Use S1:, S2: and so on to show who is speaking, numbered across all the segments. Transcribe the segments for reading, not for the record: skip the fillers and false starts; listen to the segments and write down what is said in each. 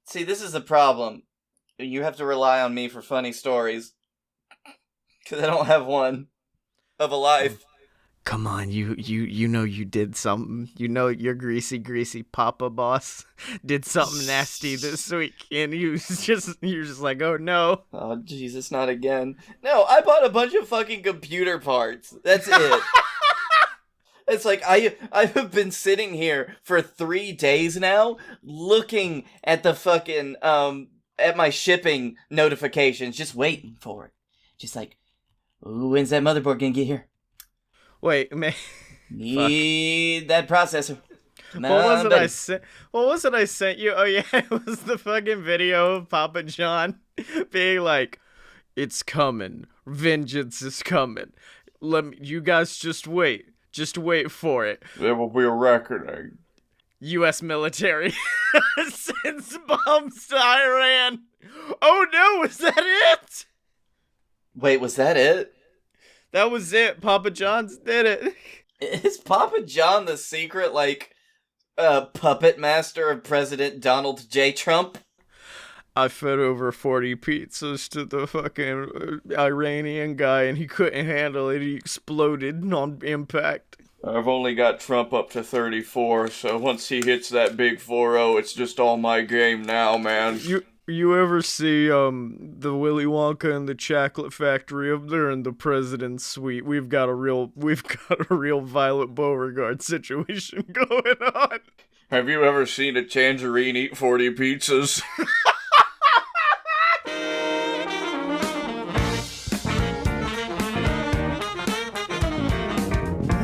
S1: See, this is the problem. You have to rely on me for funny stories. Because I don't have one of a life.
S2: Come on, you know you did something. You know your greasy papa boss did something nasty this week, and you're just like, oh no.
S1: Oh, Jesus, not again. No, I bought a bunch of fucking computer parts. That's it. It's like, I have been sitting here for 3 days now, looking at the fucking, at my shipping notifications, just waiting for it. Just like, ooh, when's that motherboard gonna get here?
S2: Wait, man.
S1: Need that processor.
S2: What was it I sent you? Oh yeah, it was the fucking video of Papa John being like, it's coming. Vengeance is coming. You guys just wait. Just wait for it.
S1: There will be a reckoning.
S2: U.S. military sends bombs to Iran. Oh no, was that it?
S1: Wait, was that it?
S2: That was it. Papa John's did it.
S1: Is Papa John the secret, puppet master of President Donald J. Trump?
S2: I fed over 40 pizzas to the fucking Iranian guy, and he couldn't handle it. He exploded on impact.
S1: I've only got Trump up to 34, so once he hits that big 4-0, it's just all my game now, man.
S2: You ever see the Willy Wonka and the Chocolate Factory up there in the president's suite? We've got a real Violet Beauregard situation going on.
S1: Have you ever seen a tangerine eat 40 pizzas?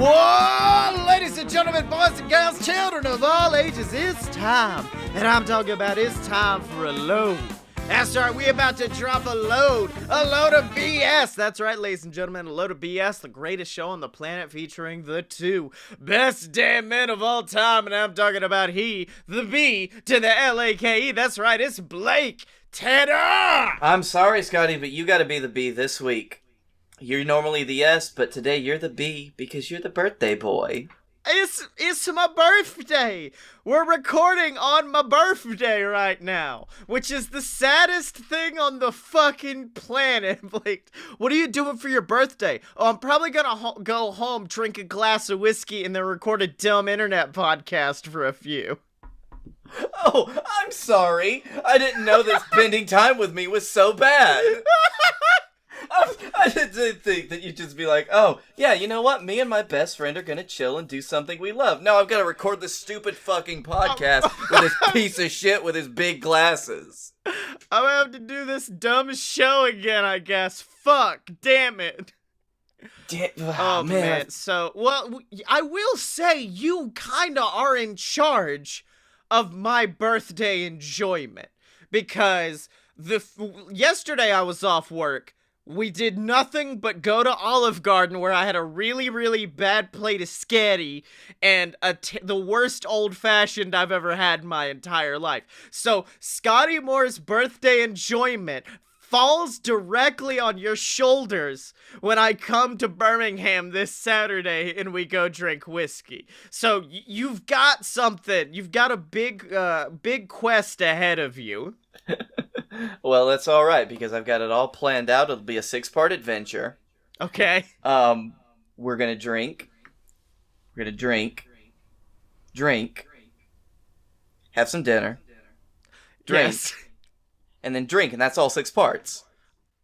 S2: Whoa, ladies and gentlemen, boys and girls, children of all ages, it's time. And I'm talking about it's time for a load. That's right, we about to drop a load of BS. That's right, ladies and gentlemen, a load of BS, the greatest show on the planet featuring the two best damn men of all time. And I'm talking about he, the B to the L-A-K-E. That's right, it's Blake Tanner.
S1: I'm sorry, Scotty, but you gotta be the B this week. You're normally the S, but today you're the B because you're the birthday boy.
S2: It's my birthday. We're recording on my birthday right now, which is the saddest thing on the fucking planet. Like, what are you doing for your birthday? Oh, I'm probably gonna go home, drink a glass of whiskey, and then record a dumb internet podcast for a few.
S1: Oh, I'm sorry. I didn't know that spending time with me was so bad. I didn't think that you'd just be like, oh, yeah, you know what? Me and my best friend are gonna chill and do something we love. No, I've gotta record this stupid fucking podcast with this piece of shit with his big glasses.
S2: I'm gonna have to do this dumb show again, I guess. Fuck, damn it. Oh, man. So, well, I will say you kinda are in charge of my birthday enjoyment. Because yesterday I was off work. We did nothing but go to Olive Garden, where I had a really, really bad plate of Scottye and the worst old-fashioned I've ever had in my entire life. So, Scotty Moore's birthday enjoyment falls directly on your shoulders when I come to Birmingham this Saturday and we go drink whiskey. So, you've got something. You've got a big quest ahead of you.
S1: Well, that's all right, because I've got it all planned out. It'll be a 6-part adventure.
S2: Okay.
S1: We're gonna drink. We're gonna drink. Have some dinner. Drink.
S2: Yes.
S1: And then drink, and that's all 6 parts.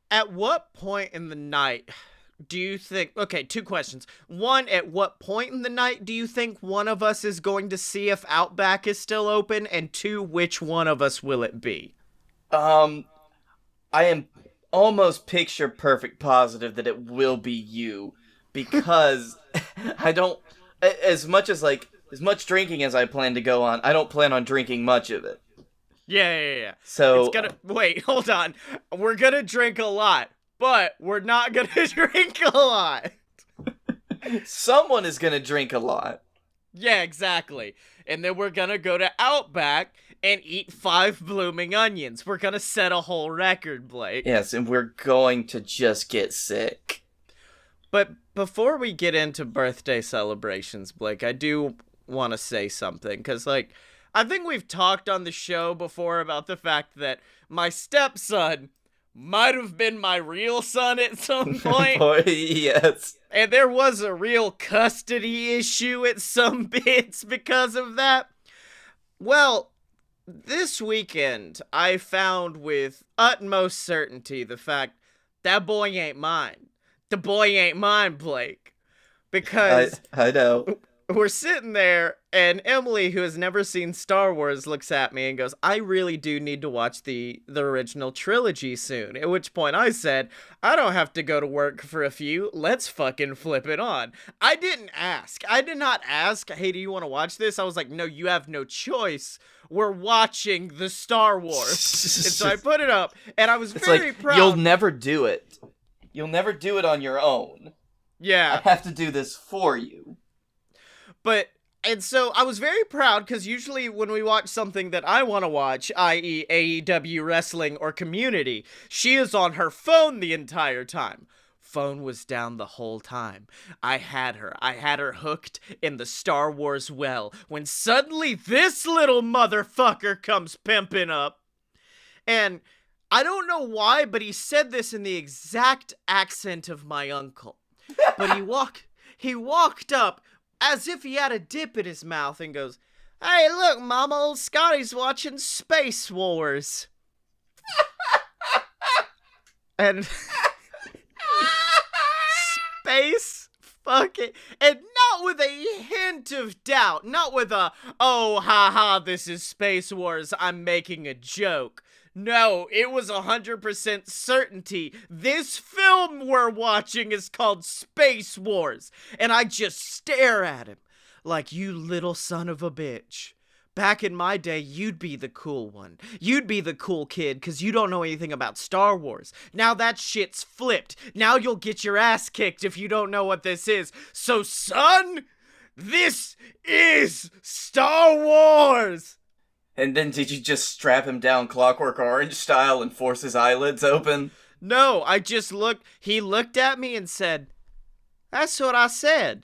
S2: At what point in the night do you think... Okay, 2 questions. 1, at what point in the night do you think one of us is going to see if Outback is still open? And 2, which one of us will it be?
S1: I am almost picture perfect positive that it will be you, because I don't, as much drinking as I plan to go on, I don't plan on drinking much of it.
S2: Yeah.
S1: So,
S2: wait, hold on. We're gonna drink a lot, but we're not gonna drink a lot.
S1: Someone is gonna drink a lot.
S2: Yeah, exactly. And then we're gonna go to Outback and eat 5 blooming onions. We're gonna set a whole record, Blake.
S1: Yes, and we're going to just get sick.
S2: But before we get into birthday celebrations, Blake, I do want to say something, because, I think we've talked on the show before about the fact that my stepson might have been my real son at some point.
S1: Boy, yes.
S2: And there was a real custody issue at some bits because of that. Well, this weekend, I found with utmost certainty the fact that boy ain't mine. The boy ain't mine, Blake. Because
S1: I know.
S2: We're sitting there, and Emily, who has never seen Star Wars, looks at me and goes, I really do need to watch the original trilogy soon. At which point I said, I don't have to go to work for a few. Let's fucking flip it on. I didn't ask. I did not ask, hey, do you want to watch this? I was like, no, you have no choice. We're watching the Star Wars. And so I put it up, and I was very proud.
S1: You'll never do it. You'll never do it on your own.
S2: Yeah.
S1: I have to do this for you.
S2: And so I was very proud, because usually when we watch something that I want to watch, i.e. AEW Wrestling or Community, she is on her phone the entire time. Phone was down the whole time. I had her hooked in the Star Wars well, when suddenly this little motherfucker comes pimping up. And I don't know why, but he said this in the exact accent of my uncle. But he walked up as if he had a dip in his mouth and goes, hey, look, Mama, old Scotty's watching Space Wars. And space fucking, and not with a hint of doubt, not with a, oh, haha, this is Space Wars, I'm making a joke. No, it was 100% certainty. This film we're watching is called Space Wars. And I just stare at him like, you little son of a bitch. Back in my day, you'd be the cool one. You'd be the cool kid because you don't know anything about Star Wars. Now that shit's flipped. Now you'll get your ass kicked if you don't know what this is. So, son, this is Star Wars!
S1: And then did you just strap him down Clockwork Orange style and force his eyelids open?
S2: No, I just looked. He looked at me and said, that's what I said.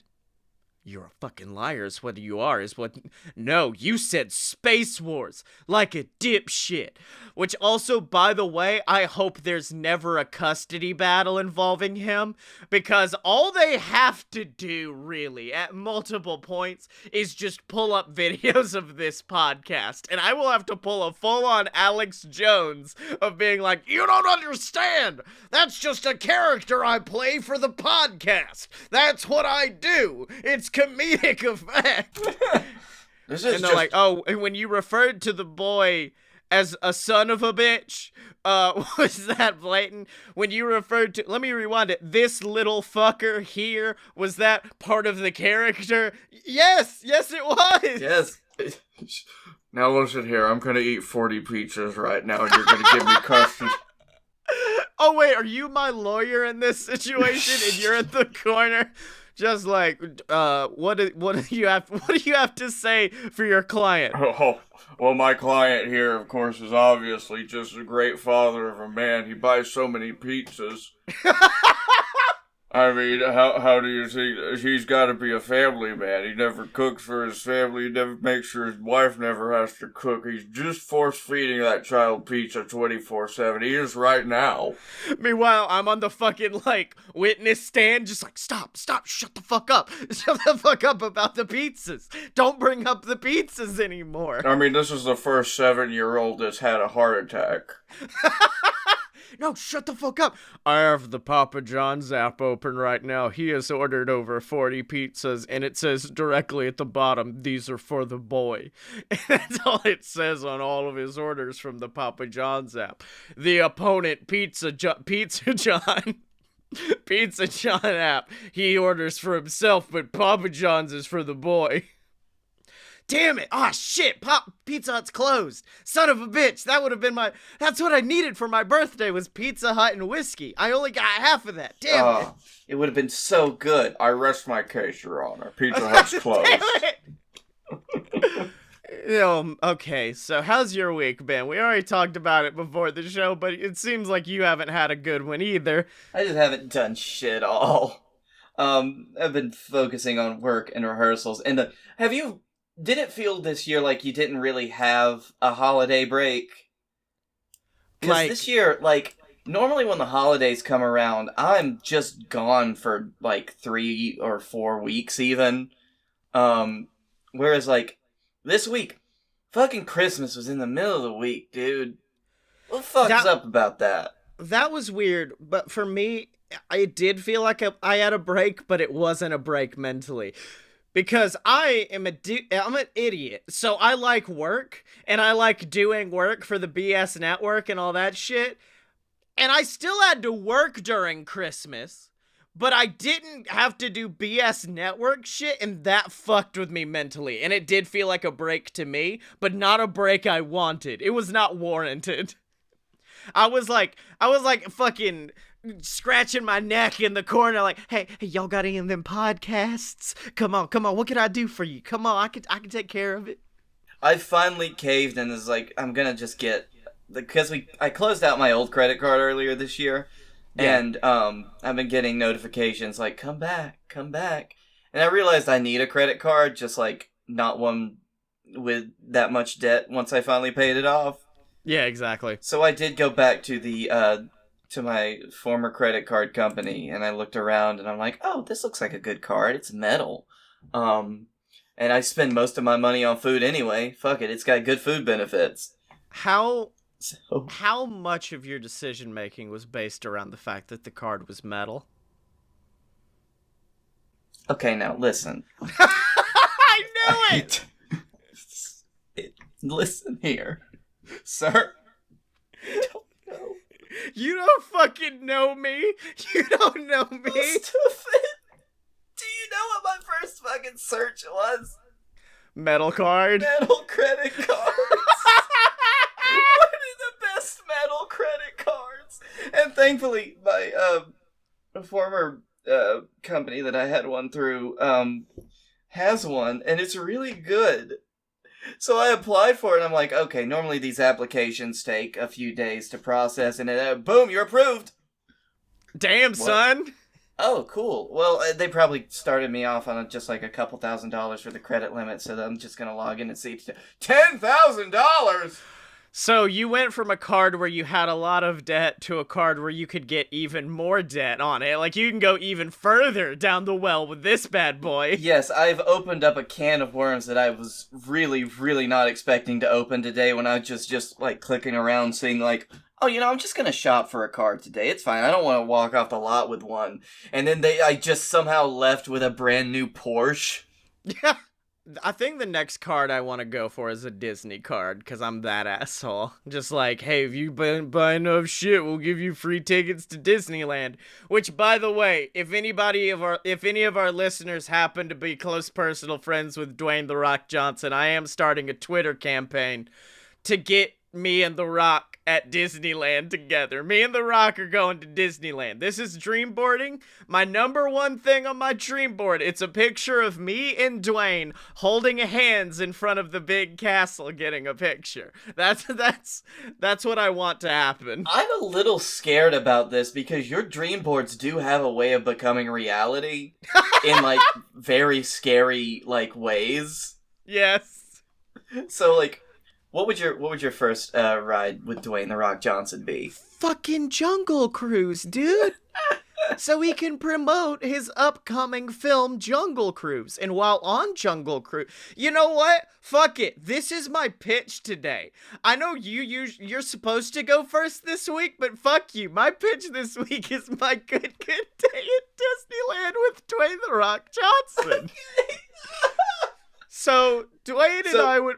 S2: You're a fucking liar is what you are, is what... No, you said Space Wars, like a dipshit. Which also, by the way, I hope there's never a custody battle involving him, because all they have to do, really, at multiple points, is just pull up videos of this podcast, and I will have to pull a full-on Alex Jones of being like, you don't understand! That's just a character I play for the podcast! That's what I do! It's comedic effect.
S1: And
S2: they're just like, oh, when you referred to the boy as a son of a bitch, was that blatant? When you referred to, let me rewind it, this little fucker here, was that part of the character? Yes, it was.
S1: Yes. Now listen here, I'm gonna eat 40 pizzas right now and you're gonna give me custody.
S2: Oh wait, are you my lawyer in this situation and you're in the corner? Just like, what do you have to say for your client?
S1: Oh, well, my client here, of course, is obviously just a great father of a man. He buys so many pizzas. I mean, how do you think? He's got to be a family man. He never cooks for his family. He never makes sure his wife never has to cook. He's just force-feeding that child pizza 24/7. He is right now.
S2: Meanwhile, I'm on the fucking, witness stand, just like, stop, shut the fuck up. Shut the fuck up about the pizzas. Don't bring up the pizzas anymore.
S1: I mean, this is the first 7-year-old that's had a heart attack.
S2: No, shut the fuck up. I have the Papa John's app open right now. He has ordered over 40 pizzas, and it says directly at the bottom, these are for the boy. And that's all it says on all of his orders from the Papa John's app. The opponent, Pizza John app, he orders for himself, but Papa John's is for the boy. Damn it! Ah, shit! Pizza Hut's closed! Son of a bitch! That would have been that's what I needed for my birthday, was Pizza Hut and whiskey. I only got half of that. Damn it!
S1: It would have been so good. I rest my case, Your Honor. Pizza Hut's closed.
S2: Damn it! Okay, so how's your week been? We already talked about it before the show, but it seems like you haven't had a good one either.
S1: I just haven't done shit all. I've been focusing on work and rehearsals. And have you did it feel this year like you didn't really have a holiday break? Because this year, like, normally when the holidays come around, I'm just gone for, like, 3 or 4 weeks even. Whereas, like, this week, fucking Christmas was in the middle of the week, dude. What the fuck's up about that?
S2: That was weird, but for me, I did feel like I had a break, but it wasn't a break mentally. Because I'm an idiot, so I like work, and I like doing work for the BS network and all that shit, and I still had to work during Christmas, but I didn't have to do BS network shit, and that fucked with me mentally, and it did feel like a break to me, but not a break I wanted. It was not warranted. I was like fucking scratching my neck in the corner like, hey, y'all got any of them podcasts? Come on, what can I do for you? Come on, I can take care of it.
S1: I finally caved and was like, I'm gonna just get, because I closed out my old credit card earlier this year, and I've been getting notifications like, come back, and I realized I need a credit card, just like not one with that much debt once I finally paid it off.
S2: Yeah, exactly.
S1: So I did go back to the to my former credit card company, and I looked around, and I'm like, oh, this looks like a good card. It's metal. And I spend most of my money on food anyway. Fuck it, it's got good food benefits.
S2: How much of your decision making was based around the fact that the card was metal?
S1: Okay, now listen.
S2: I knew it!
S1: Listen here. Sir,
S2: you don't fucking know me. You don't know me.
S1: Stupid. Do you know what my first fucking search was?
S2: Metal card.
S1: Metal credit cards. What are the best metal credit cards? And thankfully, my former company that I had one through has one, and it's really good. So I applied for it, and I'm like, okay, normally these applications take a few days to process, and then, boom, you're approved!
S2: Damn, what? Son!
S1: Oh, cool. Well, they probably started me off on just like a couple $1,000s for the credit limit, so I'm just gonna log in and see $10,000!
S2: So you went from a card where you had a lot of debt to a card where you could get even more debt on it. Like, you can go even further down the well with this bad boy.
S1: Yes, I've opened up a can of worms that I was really, really not expecting to open today when I was just like, clicking around seeing, like, oh, I'm just gonna shop for a card today. It's fine. I don't want to walk off the lot with one. And then I just somehow left with a brand new Porsche.
S2: Yeah. I think the next card I want to go for is a Disney card, because I'm that asshole. Just like, hey, if you buy enough shit, we'll give you free tickets to Disneyland. Which, by the way, if any of our listeners happen to be close personal friends with Dwayne "The Rock" Johnson, I am starting a Twitter campaign to get me and The Rock at Disneyland together. Me and The Rock are going to Disneyland. This is dreamboarding. My number one thing on my dream board, it's a picture of me and Dwayne holding hands in front of the big castle getting a picture. That's what I want to happen.
S1: I'm a little scared about this because your dream boards do have a way of becoming reality in like very scary like ways.
S2: Yes.
S1: So like, what would your first ride with Dwayne "The Rock" Johnson be?
S2: Fucking Jungle Cruise, dude. So he can promote his upcoming film Jungle Cruise. And while on Jungle Cruise, you know what? Fuck it. This is my pitch today. I know you're supposed to go first this week, but fuck you. My pitch this week is my good day at Disneyland with Dwayne "The Rock" Johnson. So Dwayne and I would.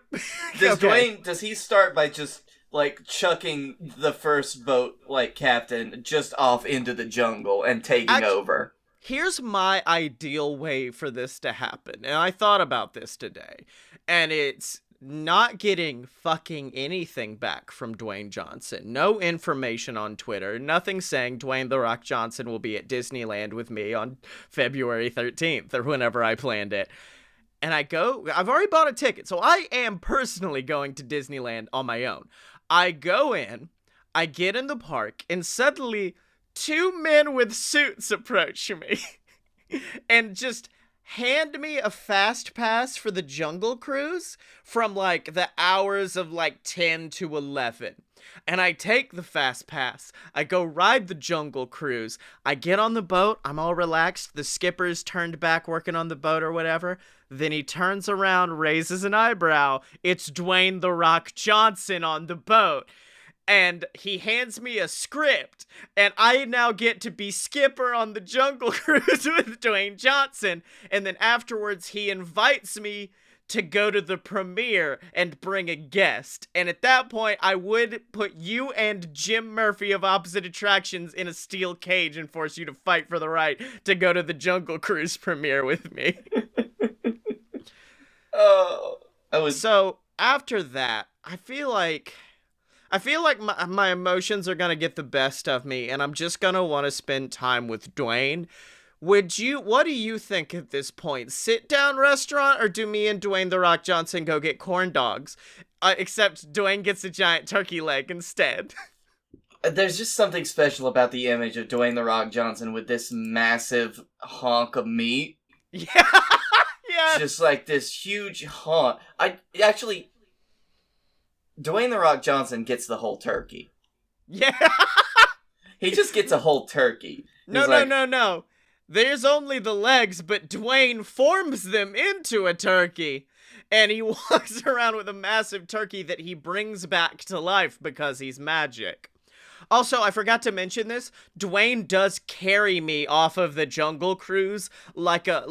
S1: Does he start by just like chucking the first boat like captain just off into the jungle and taking over?
S2: Here's my ideal way for this to happen, and I thought about this today, and it's not getting fucking anything back from Dwayne Johnson. No information on Twitter. Nothing saying Dwayne "The Rock" Johnson will be at Disneyland with me on February 13th or whenever I planned it. And I've already bought a ticket, so I am personally going to Disneyland on my own. I go in, I get in the park, and suddenly 2 men with suits approach me and just hand me a fast pass for the Jungle Cruise from like the hours of like 10 to 11. And I take the fast pass. I go ride the Jungle Cruise. I get on the boat. I'm all relaxed. The skipper's turned back working on the boat or whatever. Then he turns around, raises an eyebrow. It's Dwayne "The Rock" Johnson on the boat. And he hands me a script, and I now get to be skipper on the Jungle Cruise with Dwayne Johnson. And then afterwards, he invites me to go to the premiere and bring a guest. And at that point, I would put you and Jim Murphy of Opposite Attractions in a steel cage and force you to fight for the right to go to the Jungle Cruise premiere with me. So after that, I feel like my emotions are going to get the best of me, and I'm just going to want to spend time with Dwayne. What do you think at this point? Sit down restaurant, or do me and Dwayne "The Rock" Johnson go get corn dogs? Except Dwayne gets a giant turkey leg instead.
S1: There's just something special about the image of Dwayne "The Rock" Johnson with this massive honk of meat.
S2: Yeah. Yeah.
S1: Just like this huge honk. Dwayne "The Rock" Johnson gets the whole turkey.
S2: Yeah.
S1: He just gets a whole turkey.
S2: No. There's only the legs, but Dwayne forms them into a turkey. And he walks around with a massive turkey that he brings back to life because he's magic. Also, I forgot to mention this. Dwayne does carry me off of the Jungle Cruise like a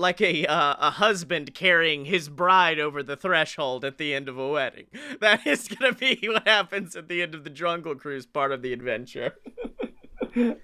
S2: husband carrying his bride over the threshold at the end of a wedding. That is gonna be what happens at the end of the Jungle Cruise part of the adventure.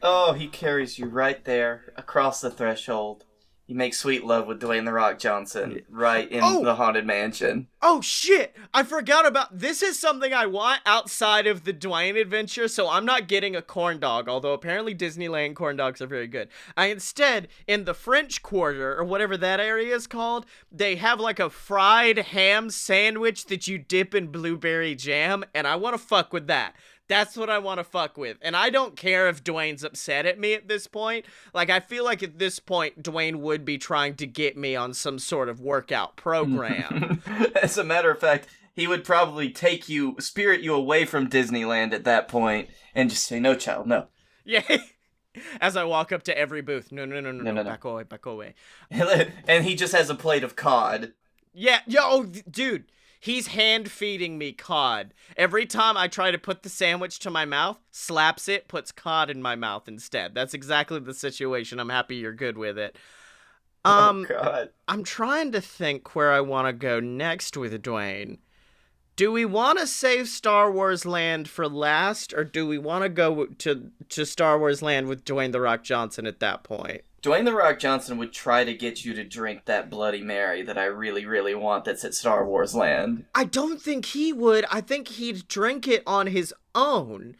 S1: Oh, he carries you right there across the threshold. You make sweet love with Dwayne "The Rock" Johnson right in the Haunted Mansion.
S2: Oh, shit! I forgot about... This is something I want outside of the Dwayne adventure, so I'm not getting a corn dog, although apparently Disneyland corn dogs are very good. Instead, in the French Quarter, or whatever that area is called, they have like a fried ham sandwich that you dip in blueberry jam, and I want to fuck with that. That's what I want to fuck with. And I don't care if Dwayne's upset at me at this point. Like, I feel like at this point, Dwayne would be trying to get me on some sort of workout program.
S1: As a matter of fact, he would probably spirit you away from Disneyland at that point and just say, "No, child, no."
S2: Yeah. As I walk up to every booth. No. Back away.
S1: And he just has a plate of cod.
S2: Yeah. Yo, dude. He's hand-feeding me cod. Every time I try to put the sandwich to my mouth, slaps it, puts cod in my mouth instead. That's exactly the situation. I'm happy you're good with it.
S1: Oh, God.
S2: I'm trying to think where I want to go next with Dwayne. Do we want to save Star Wars Land for last, or do we want to go to Star Wars Land with Dwayne "The Rock" Johnson at that point?
S1: Dwayne "The Rock" Johnson would try to get you to drink that Bloody Mary that I really, really want that's at Star Wars Land.
S2: I don't think he would. I think he'd drink it on his own.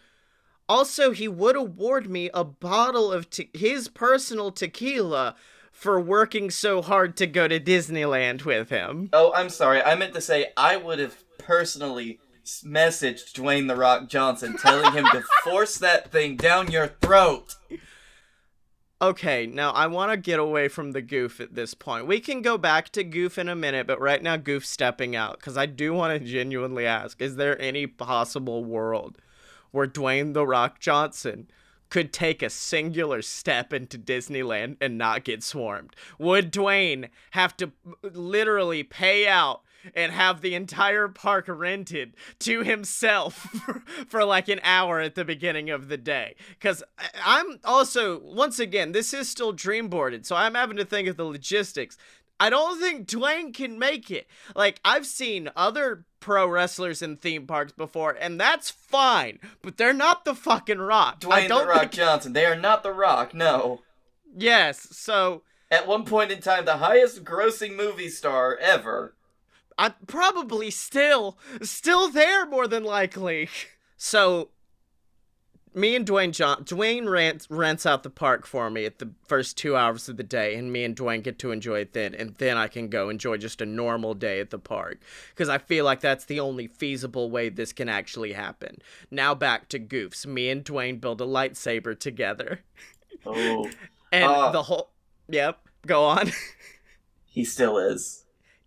S2: Also, he would award me a bottle of his personal tequila for working so hard to go to Disneyland with him.
S1: Oh, I'm sorry. I meant to say I would have personally messaged Dwayne "The Rock" Johnson telling him to force that thing down your throat.
S2: Okay, now I want to get away from the goof at this point. We can go back to goof in a minute, but right now goof's stepping out, because I do want to genuinely ask, is there any possible world where Dwayne "The Rock" Johnson could take a singular step into Disneyland and not get swarmed? Would Dwayne have to literally pay out and have the entire park rented to himself for like an hour at the beginning of the day? Because I'm also, once again, this is still dreamboarded, so I'm having to think of the logistics. I don't think Dwayne can make it. Like, I've seen other pro wrestlers in theme parks before, and that's fine, but they're not the fucking Rock.
S1: Dwayne "The Rock" Johnson. They are not The Rock, no.
S2: Yes, so...
S1: At one point in time, the highest grossing movie star ever.
S2: I'm probably still there, more than likely. So, me and Dwayne rents out the park for me at the first 2 hours of the day, and me and Dwayne get to enjoy it then, and then I can go enjoy just a normal day at the park, because I feel like that's the only feasible way this can actually happen. Now back to goofs. Me and Dwayne build a lightsaber together.
S1: Oh.
S2: And the whole... Yep, go on.
S1: He still is.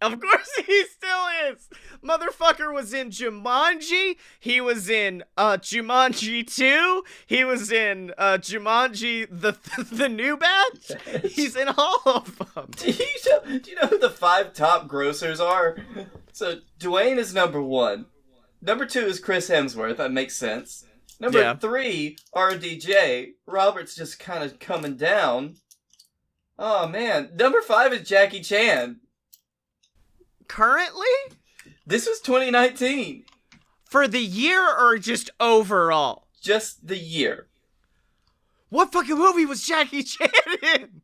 S2: Of course he still is. Motherfucker was in Jumanji. He was in Jumanji 2. He was in Jumanji the new batch. He's in all of them.
S1: Do you know who the 5 top grossers are? So Dwayne is number 1. Number 2 is Chris Hemsworth. That makes sense. Number 3, RDJ. Robert's just kind of coming down. Oh man. Number 5 is Jackie Chan.
S2: Currently?
S1: This was 2019.
S2: For the year or just overall?
S1: Just the year.
S2: What fucking movie was Jackie Chan in?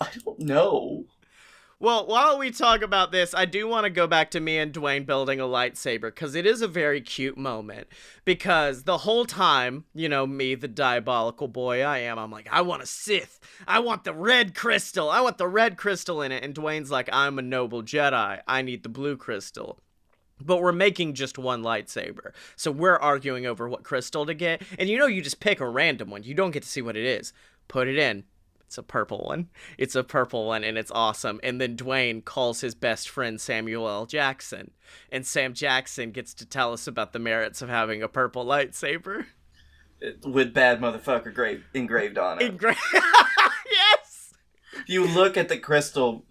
S1: I don't know.
S2: Well, while we talk about this, I do want to go back to me and Dwayne building a lightsaber, because it is a very cute moment. Because the whole time, you know, me, the diabolical boy I am, I'm like, I want a Sith. I want the red crystal. I want the red crystal in it. And Dwayne's like, I'm a noble Jedi. I need the blue crystal. But we're making just one lightsaber. So we're arguing over what crystal to get. And you know, you just pick a random one. You don't get to see what it is. Put it in. It's a purple one. It's a purple one, and it's awesome. And then Dwayne calls his best friend Samuel L. Jackson. And Sam Jackson gets to tell us about the merits of having a purple lightsaber.
S1: With bad motherfucker engraved on it.
S2: Yes!
S1: You look at the crystal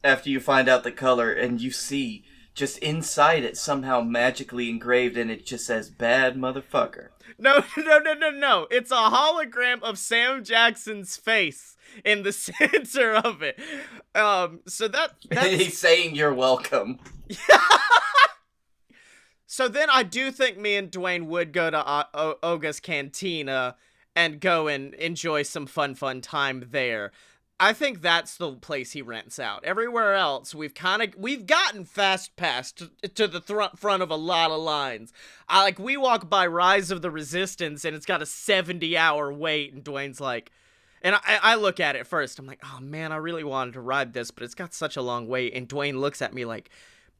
S1: after you find out the color, and you see just inside it somehow magically engraved, and it just says bad motherfucker.
S2: No. It's a hologram of Sam Jackson's face in the center of it. So that's...
S1: He's saying you're welcome.
S2: So then I do think me and Dwayne would go to Oga's Cantina and go and enjoy some fun time there. I think that's the place he rents out. Everywhere else, we've gotten fast passed to the front of a lot of lines. We walk by Rise of the Resistance, and it's got a 70-hour wait, and Dwayne's like, and I look at it first. I'm like, oh man, I really wanted to ride this, but it's got such a long wait. And Dwayne looks at me like,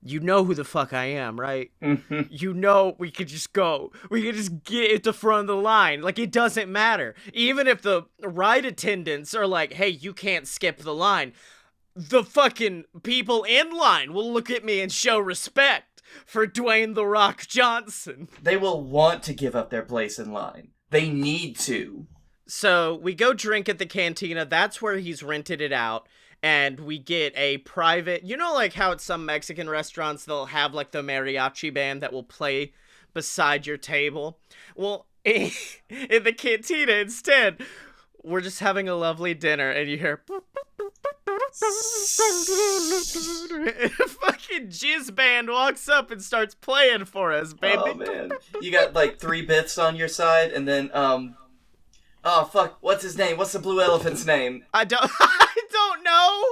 S2: you know who the fuck I am, right?
S1: Mm-hmm.
S2: You know we could just go. We could just get at the front of the line. Like, it doesn't matter. Even if the ride attendants are like, hey, you can't skip the line, the fucking people in line will look at me and show respect for Dwayne The Rock Johnson.
S1: They will want to give up their place in line. They need to.
S2: So we go drink at the cantina. That's where he's rented it out. And we get a private, you know, like how at some Mexican restaurants, they'll have like the mariachi band that will play beside your table. Well, in the cantina instead, we're just having a lovely dinner, and you hear and a fucking jizz band walks up and starts playing for us, baby.
S1: Oh man, you got like 3 bits on your side, and then oh fuck, what's his name? What's the blue elephant's name?
S2: I don't know.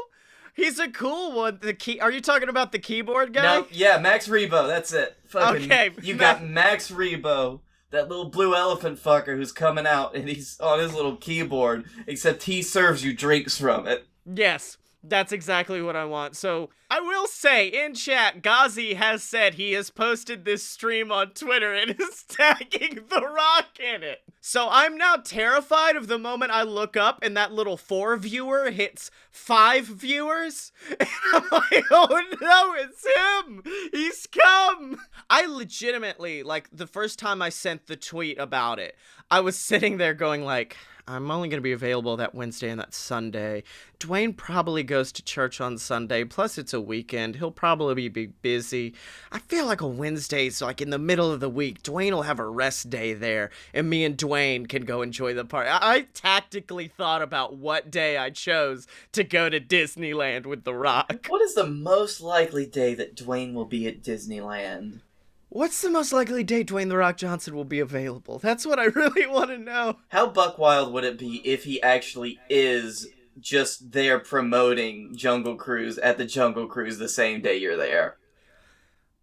S2: He's a cool one. Are you talking about the keyboard guy?
S1: No, yeah, Max Rebo. That's it. Fucking,
S2: okay,
S1: you got Max Rebo, that little blue elephant fucker who's coming out, and he's on his little keyboard. Except he serves you drinks from it.
S2: Yes. That's exactly what I want. So, I will say, in chat, Ghazi has said he has posted this stream on Twitter and is tagging The Rock in it. So, I'm now terrified of the moment I look up and that little 4 viewer hits 5 viewers. And I'm like, oh no, it's him! He's come! I legitimately, like, the first time I sent the tweet about it, I was sitting there going like, I'm only going to be available that Wednesday and that Sunday. Dwayne probably goes to church on Sunday, plus it's a weekend. He'll probably be busy. I feel like a Wednesday's like in the middle of the week. Dwayne will have a rest day there, and me and Dwayne can go enjoy the party. I tactically thought about what day I chose to go to Disneyland with The Rock.
S1: What is the most likely day that Dwayne will be at Disneyland?
S2: What's the most likely day Dwayne The Rock Johnson will be available? That's what I really want to know.
S1: How buck wild would it be if he actually is just there promoting Jungle Cruise at the Jungle Cruise the same day you're there?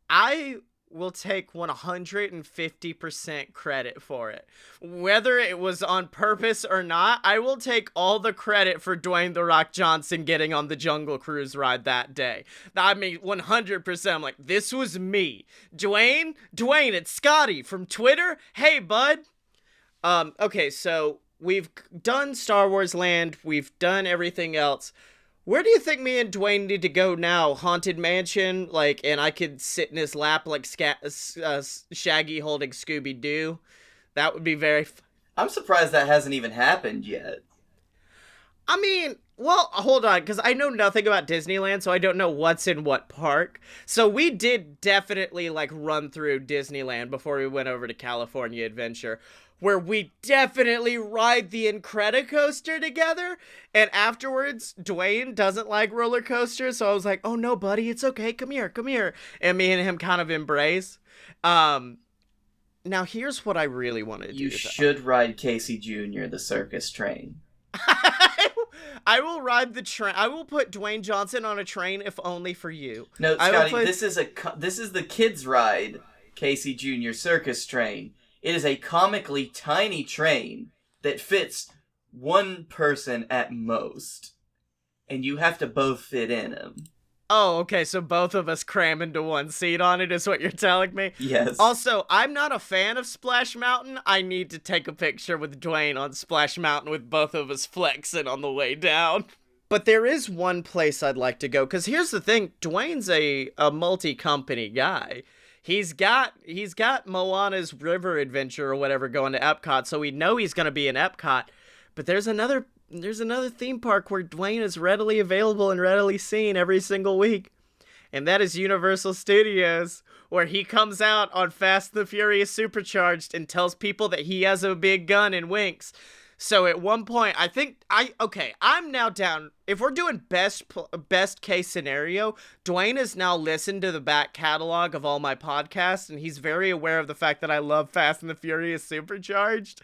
S2: I will take 150% credit for it. Whether it was on purpose or not, I will take all the credit for Dwayne The Rock Johnson getting on the Jungle Cruise ride that day. I mean, 100%. I'm like, this was me. Dwayne, it's Scottye from Twitter. Hey, bud. Okay, so we've done Star Wars Land. We've done everything else. Where do you think me and Dwayne need to go now? Haunted Mansion, like, and I could sit in his lap like Shaggy holding Scooby-Doo. That would be very...
S1: I'm surprised that hasn't even happened yet.
S2: I mean, well, hold on, because I know nothing about Disneyland, so I don't know what's in what park. So we did definitely, like, run through Disneyland before we went over to California Adventure, where we definitely ride the Incredicoaster together, and afterwards, Dwayne doesn't like roller coasters, so I was like, oh no, buddy, it's okay, come here, and me and him kind of embrace. Now here's what I really want to do.
S1: You should ride Casey Jr., the circus train.
S2: I will ride the train. I will put Dwayne Johnson on a train, if only for you.
S1: No, Scottye, this is the kids' ride, Casey Jr. circus train. It is a comically tiny train that fits one person at most, and you have to both fit in him.
S2: Oh, okay, so both of us cram into one seat on it is what you're telling me?
S1: Yes.
S2: Also, I'm not a fan of Splash Mountain. I need to take a picture with Dwayne on Splash Mountain with both of us flexing on the way down. But there is one place I'd like to go, because here's the thing, Dwayne's a multi-company guy. He's got Moana's River Adventure or whatever going to Epcot, so we know he's going to be in Epcot. But there's another theme park where Dwayne is readily available and readily seen every single week. And that is Universal Studios, where he comes out on Fast and the Furious Supercharged and tells people that he has a big gun and winks. So at one point, I'm now down. If we're doing best case scenario, Dwayne has now listened to the back catalog of all my podcasts, and he's very aware of the fact that I love Fast and the Furious Supercharged.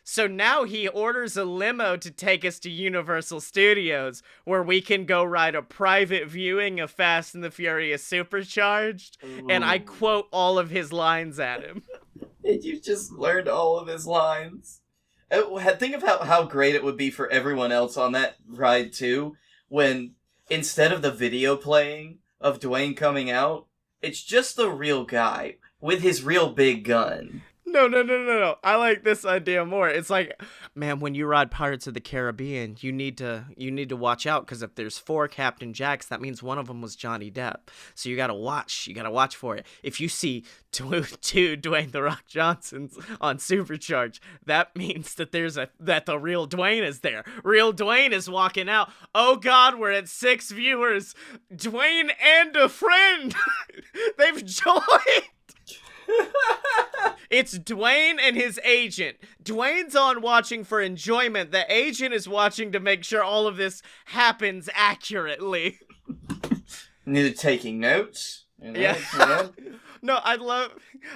S2: So now he orders a limo to take us to Universal Studios, where we can go ride a private viewing of Fast and the Furious Supercharged, and I quote all of his lines at him.
S1: You just learned all of his lines. Think of how great it would be for everyone else on that ride, too, when instead of the video playing of Dwayne coming out, it's just the real guy with his real big gun.
S2: No. I like this idea more. It's like, man, when you ride Pirates of the Caribbean, you need to watch out, because if there's 4 Captain Jacks, that means one of them was Johnny Depp. So you gotta watch for it. If you see two Dwayne The Rock Johnsons on Supercharged, that means that that the real Dwayne is there. Real Dwayne is walking out. Oh God, we're at 6 viewers. Dwayne and a friend. They've joined. It's Dwayne and his agent. Dwayne's on watching for enjoyment. The agent is watching to make sure all of this happens accurately.
S1: Neither taking notes.
S2: Yeah. No,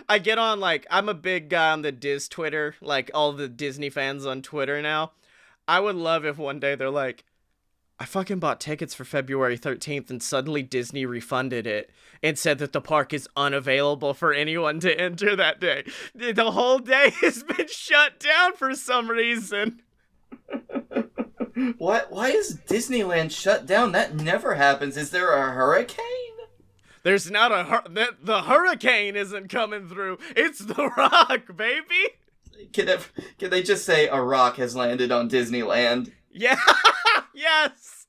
S2: I get on, like, I'm a big guy on the Diz Twitter, like all the Disney fans on Twitter now. I would love if one day they're like, I fucking bought tickets for February 13th and suddenly Disney refunded it and said that the park is unavailable for anyone to enter that day. The whole day has been shut down for some reason.
S1: Why is Disneyland shut down? That never happens. Is there a hurricane?
S2: There's not the hurricane isn't coming through. It's The Rock, baby.
S1: Can they just say a rock has landed on Disneyland?
S2: Yeah. Yes.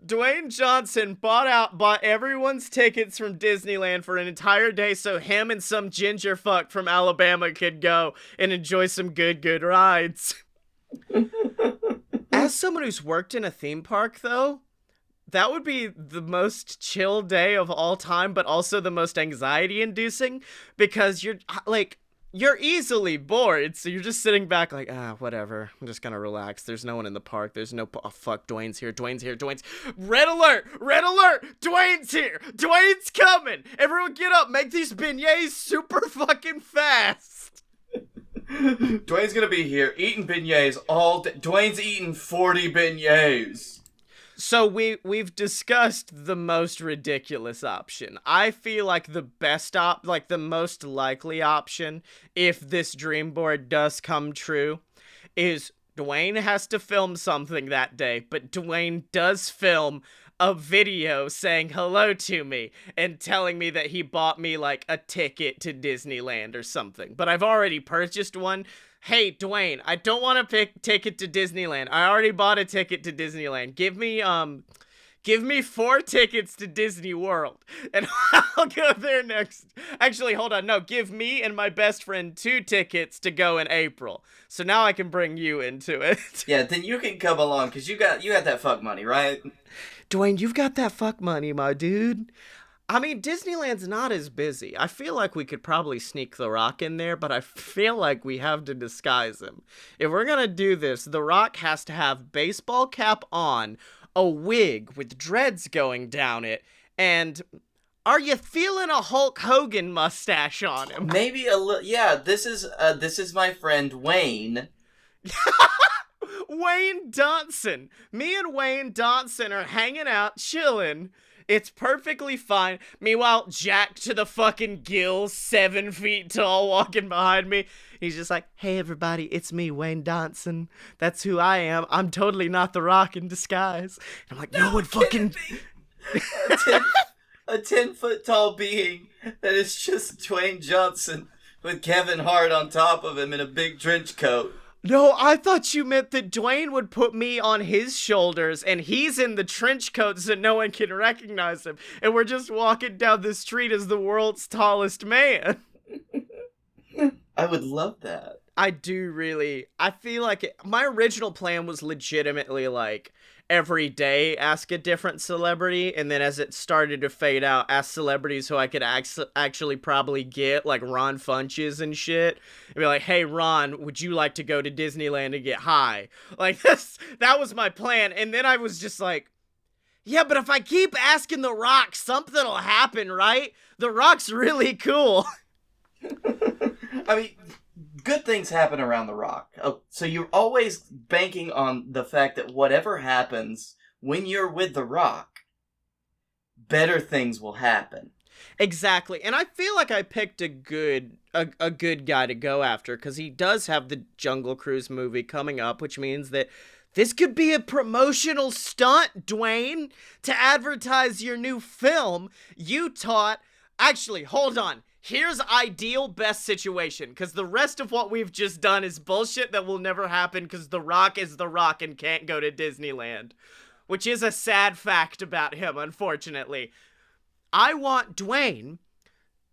S2: Dwayne Johnson bought everyone's tickets from Disneyland for an entire day so him and some ginger fuck from Alabama could go and enjoy some good rides. As someone who's worked in a theme park, though, that would be the most chill day of all time, but also the most anxiety-inducing, because you're easily bored, so you're just sitting back like, whatever. I'm just gonna relax. There's no one in the park. There's no... Oh, fuck, Dwayne's here. Red alert! Dwayne's here! Dwayne's coming! Everyone get up! Make these beignets super fucking fast!
S1: Dwayne's gonna be here eating beignets all day. Dwayne's eating 40 beignets.
S2: So we've discussed the most ridiculous option. I feel like the best the most likely option, if this dream board does come true, is Dwayne has to film something that day, but Dwayne does film a video saying hello to me and telling me that he bought me like a ticket to Disneyland or something. But I've already purchased one. Hey, Dwayne, I don't want to pick ticket to Disneyland. I already bought a ticket to Disneyland. Give me 4 tickets to Disney World, and I'll go there next. Actually, hold on. No, give me and my best friend 2 tickets to go in April. So now I can bring you into it.
S1: Yeah, then you can come along, because you got that fuck money, right?
S2: Dwayne, you've got that fuck money, my dude. I mean, Disneyland's not as busy. I feel like we could probably sneak The Rock in there, but I feel like we have to disguise him. If we're gonna do this, The Rock has to have baseball cap on, a wig with dreads going down it, and are you feeling a Hulk Hogan mustache on him?
S1: Maybe a little. Yeah, this is my friend Wayne.
S2: Wayne Dotson. Me and Wayne Dotson are hanging out, chilling. It's perfectly fine. Meanwhile, Jack to the fucking gills, 7 feet tall, walking behind me. He's just like, hey, everybody, it's me, Wayne Dotson. That's who I am. I'm totally not The Rock in disguise. And I'm like, no one fucking...
S1: a 10-foot tall being that is just Dwayne Johnson with Kevin Hart on top of him in a big trench coat.
S2: No, I thought you meant that Dwayne would put me on his shoulders and he's in the trench coat so no one can recognize him. And we're just walking down the street as the world's tallest man.
S1: I would love that.
S2: I do really. I feel like my original plan was legitimately like every day ask a different celebrity, and then as it started to fade out, ask celebrities who I could actually probably get, like Ron Funches and shit, and be like, hey Ron, would you like to go to Disneyland and get high? Like that was my plan, and then I was just like, yeah, but if I keep asking The Rock, something'll happen, right? The Rock's really cool.
S1: I mean, good things happen around The Rock. Oh, so you're always banking on the fact that whatever happens when you're with The Rock, better things will happen.
S2: Exactly. And I feel like I picked a good guy to go after, because he does have the Jungle Cruise movie coming up, which means that this could be a promotional stunt, Dwayne, to advertise your new film. Actually, hold on. Here's ideal best situation, because the rest of what we've just done is bullshit that will never happen because The Rock is The Rock and can't go to Disneyland, which is a sad fact about him, unfortunately. I want Dwayne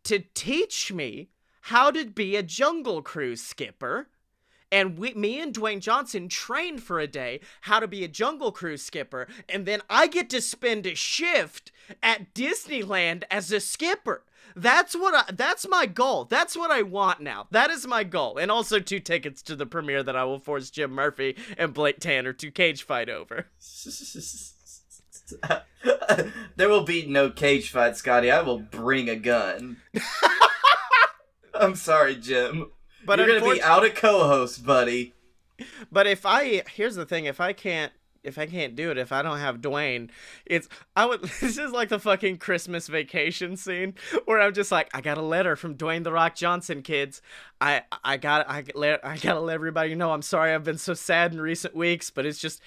S2: to teach me how to be a Jungle Cruise skipper, and me and Dwayne Johnson trained for a day how to be a Jungle Cruise skipper, and then I get to spend a shift at Disneyland as a skipper. That's my goal. That's what I want now. That is my goal. And also 2 tickets to the premiere that I will force Jim Murphy and Blake Tanner to cage fight over.
S1: There will be no cage fight, Scotty. I will bring a gun. I'm sorry, Jim. But you're going to be out of co-host, buddy.
S2: But here's the thing, if I can't do it, if I don't have Dwayne, this is like the fucking Christmas Vacation scene where I'm just like, I got a letter from Dwayne The Rock Johnson, kids. I gotta let everybody know I'm sorry I've been so sad in recent weeks, but it's just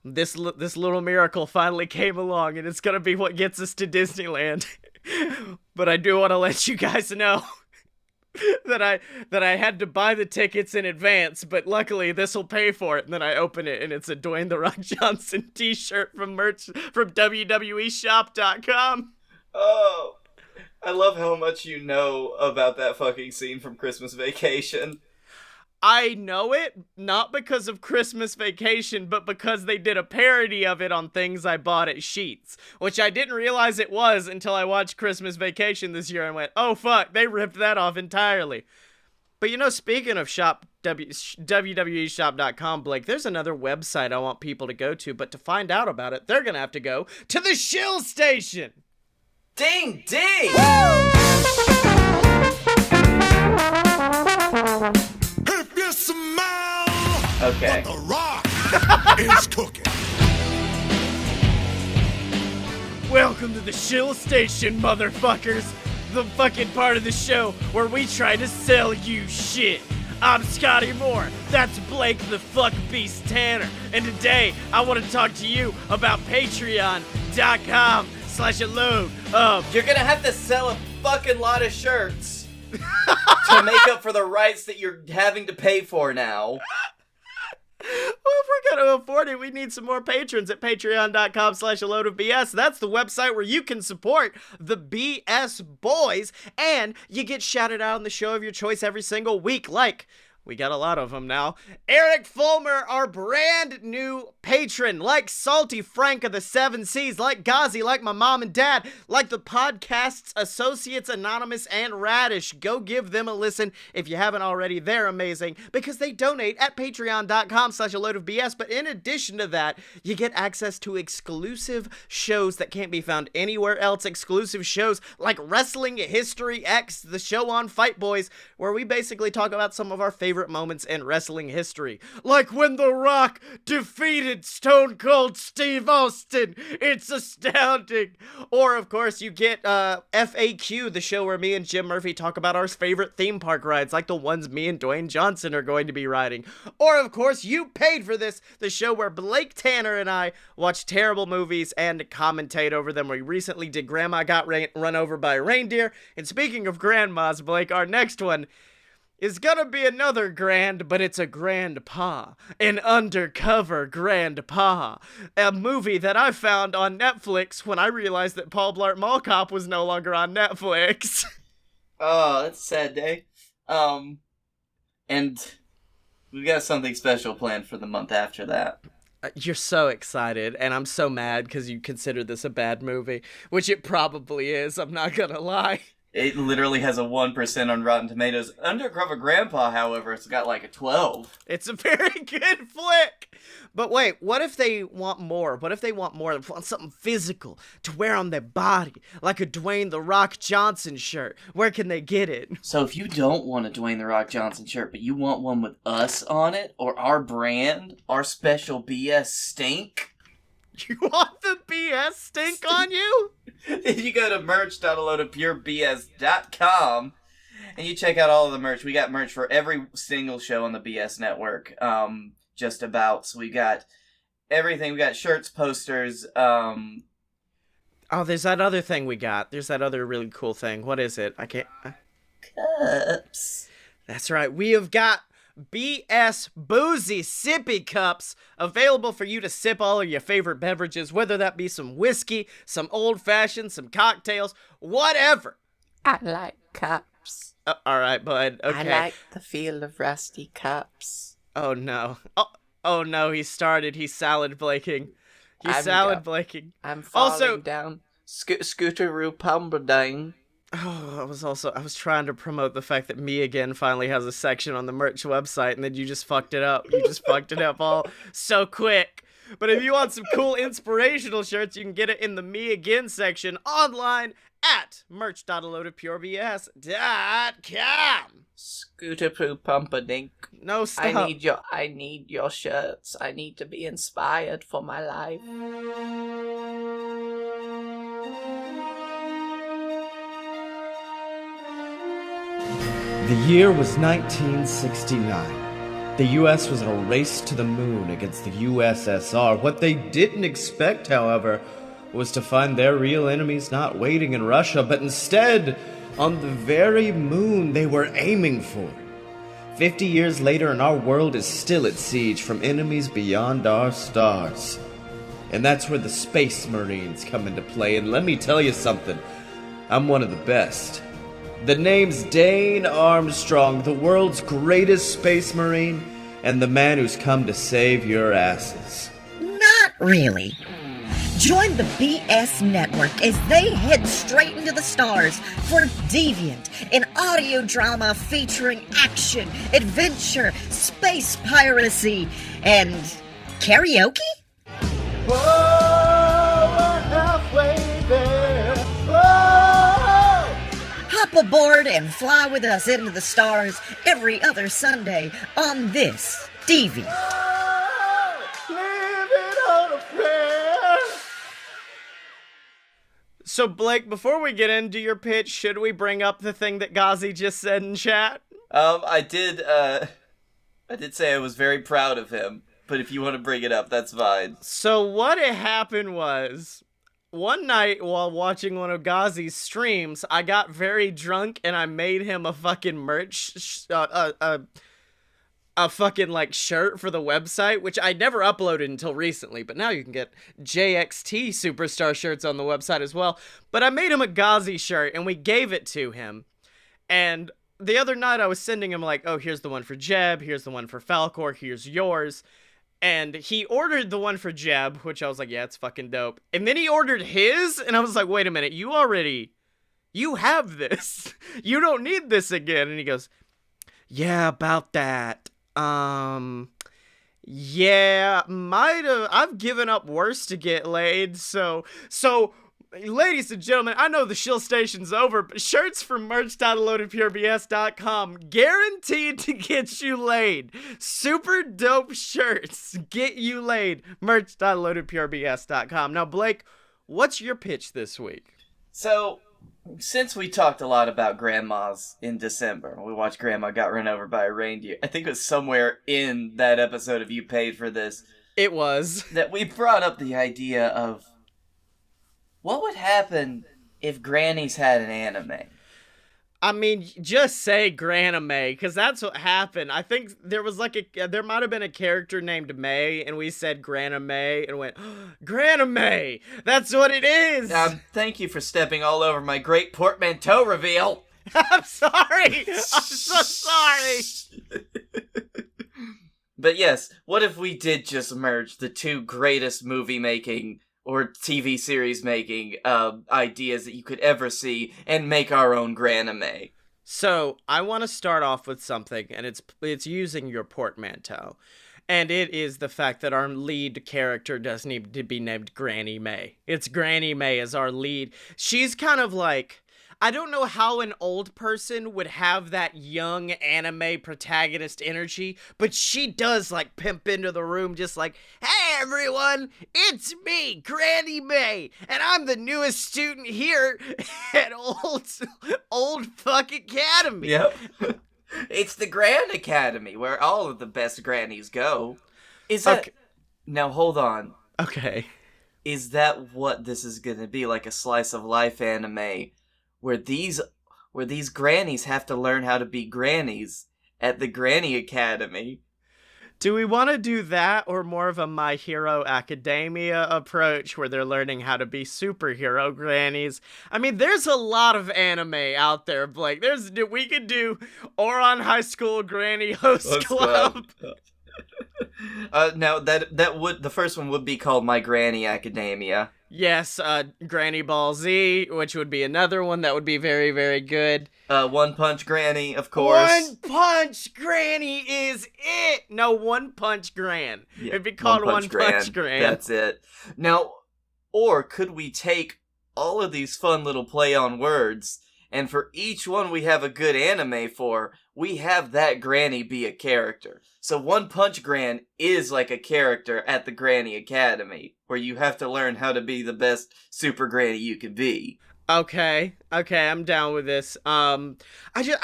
S2: this little miracle finally came along, and it's gonna be what gets us to Disneyland. But I do want to let you guys know that I had to buy the tickets in advance, but luckily this will pay for it. And then I open it and it's a Dwayne The Rock Johnson t-shirt from WWEshop.com.
S1: Oh, I love how much you know about that fucking scene from Christmas Vacation.
S2: I know it, not because of Christmas Vacation, but because they did a parody of it on things I bought at Sheetz, which I didn't realize it was until I watched Christmas Vacation this year and went, oh fuck, they ripped that off entirely. But you know, speaking of WWEshop.com, Blake, there's another website I want people to go to, but to find out about it, they're gonna have to go to the Shill Station!
S1: Ding ding! Okay.
S3: But The Rock is cooking.
S2: Welcome to the Shill Station, motherfuckers. The fucking part of the show where we try to sell you shit. I'm Scottye Moore. That's Blake the Fuck Beast Tanner. And today, I want to talk to you about Patreon. patreon.com/load of.
S1: You're gonna have to sell a fucking lot of shirts to make up for the rights that you're having to pay for now.
S2: Well, if we're going to afford it, we need some more patrons at patreon.com/aloadofbs. That's the website where you can support the BS Boys, and you get shouted out on the show of your choice every single week, like... we got a lot of them now. Eric Fulmer, our brand new patron, like Salty Frank of the Seven Seas, like Ghazi, like my mom and dad, like the podcast's Associates Anonymous and Radish. Go give them a listen if you haven't already. They're amazing because they donate at patreon.com/aloadofbs. But in addition to that, you get access to exclusive shows that can't be found anywhere else. Exclusive shows like Wrestling History X, the show on Fight Boys, where we basically talk about some of our favorite moments in wrestling history, like when The Rock defeated Stone Cold Steve Austin. It's astounding. Or of course you get FAQ, the show where me and Jim Murphy talk about our favorite theme park rides, like the ones me and Dwayne Johnson are going to be riding. Or of course you paid for this, the show where Blake Tanner and I watch terrible movies and commentate over them. We recently did Grandma Got Run Over by a Reindeer. And speaking of grandmas, Blake, our next one is gonna be another grand, but it's a grandpa. An undercover grandpa. A movie that I found on Netflix when I realized that Paul Blart Mall Cop was no longer on Netflix.
S1: Oh, that's a sad day. And we've got something special planned for the month after that.
S2: You're so excited, and I'm so mad because you consider this a bad movie, which it probably is, I'm not gonna lie.
S1: It literally has a 1% on Rotten Tomatoes. Undercover Grandpa, however, it's got like a 12.
S2: It's a very good flick. But wait, what if they want more? What if they want more? They want something physical to wear on their body, like a Dwayne The Rock Johnson shirt. Where can they get it?
S1: So if you don't want a Dwayne The Rock Johnson shirt, but you want one with us on it, or our brand, our special BS stink...
S2: You want the BS stink on you?
S1: If you go to merch.aloadofpurebs.com and you check out all of the merch, we got merch for every single show on the BS network. Just about. So we got everything. We got shirts, posters.
S2: Oh, there's that other thing we got. There's that other really cool thing. What is it? I can't.
S1: Cups.
S2: That's right. We have got BS Boozy Sippy Cups available for you to sip all of your favorite beverages, whether that be some whiskey, some old-fashioned, some cocktails, whatever.
S4: I like cups.
S2: All right, bud. Okay.
S4: I like the feel of rusty cups.
S2: Oh, no. Oh no, he started. He's salad blaking. Blaking.
S4: I'm falling down. Scooteroo Pumbledine.
S2: Oh, I was trying to promote the fact that Me Again finally has a section on the merch website, and then you just fucked it up. You just fucked it up all so quick. But if you want some cool inspirational shirts, you can get it in the Me Again section online at merch.aloadofpurebs.com.
S4: Scooteroo Pumpadink.
S2: No, stop.
S4: I need your shirts. I need to be inspired for my life.
S5: The year was 1969. The U.S. was in a race to the moon against the USSR. What they didn't expect, however, was to find their real enemies not waiting in Russia, but instead on the very moon they were aiming for. 50 years later, and our world is still at siege from enemies beyond our stars. And that's where the Space Marines come into play, and let me tell you something, I'm one of the best. The name's Dane Armstrong, the world's greatest space marine, and the man who's come to save your asses.
S6: Not really. Join the BS Network as they head straight into the stars for Deviant, an audio drama featuring action, adventure, space piracy, and karaoke?
S2: Whoa, we're halfway there. Whoa!
S6: Hop aboard and fly with us into the stars every other Sunday on this Deviant.
S2: So, Blake, before we get into your pitch, should we bring up the thing that Ghazi just said in chat?
S1: I did say I was very proud of him, but if you want to bring it up, that's fine.
S2: So what had happened was, one night while watching one of Ghazi's streams, I got very drunk and I made him a fucking merch, a fucking like shirt for the website, which I never uploaded until recently, but now you can get JXT Superstar shirts on the website as well. But I made him a Ghazi shirt and we gave it to him. And the other night I was sending him like, oh, here's the one for Jeb, here's the one for Falcor, here's yours. And he ordered the one for Jeb, which I was like, yeah, it's fucking dope. And then he ordered his, and I was like, wait a minute, you have this. You don't need this again. And he goes, yeah, about that. Yeah, I've given up worse to get laid, so, ladies and gentlemen, I know the shill station's over, but shirts from merch.loadedpurebs.com guaranteed to get you laid. Super dope shirts get you laid. Merch.loadedpurebs.com. Now, Blake, what's your pitch this week?
S1: So, since we talked a lot about grandmas in December, we watched Grandma Got Run Over by a Reindeer. I think it was somewhere in that episode of You Paid for This.
S2: It was.
S1: That we brought up the idea of what would happen if grannies had an anime?
S2: I mean, just say Granime, because that's what happened. I think there was there might have been a character named May, and we said Granime, and went, oh, Granime! That's what it is!
S1: Thank you for stepping all over my great portmanteau reveal.
S2: I'm sorry! I'm so sorry!
S1: But yes, what if we did just merge the two greatest movie-making or TV series making ideas that you could ever see and make our own Granime?
S2: So, I want to start off with something, and it's using your portmanteau. And it is the fact that our lead character doesn't need to be named Granny May. It's Granny May as our lead. She's kind of like, I don't know how an old person would have that young anime protagonist energy, but she does like pimp into the room just like, hey everyone, it's me, Granny May, and I'm the newest student here at old fuck academy.
S1: Yep. It's the Grand Academy where all of the best grannies go. Is that... Okay. Now hold on.
S2: Okay.
S1: Is that what this is gonna be, like a slice of life anime? Where these grannies have to learn how to be grannies at the Granny Academy.
S2: Do we want to do that or more of a My Hero Academia approach where they're learning how to be superhero grannies? I mean, there's a lot of anime out there, Blake. We could do Ouran High School Granny Host Club.
S1: Now that would, the first one would be called My Granny Academia.
S2: Yes, Granny Ball Z, which would be another one that would be very, very good.
S1: One Punch Granny, of course.
S2: One Punch Granny is it! No, One Punch Gran. Yeah, it'd be called One Punch Gran.
S1: That's it. Now, or could we take all of these fun little play on words, and for each one we have a good anime for, we have that granny be a character. So One Punch Gran is like a character at the Granny Academy, where you have to learn how to be the best super granny you can be.
S2: Okay, I'm down with this. I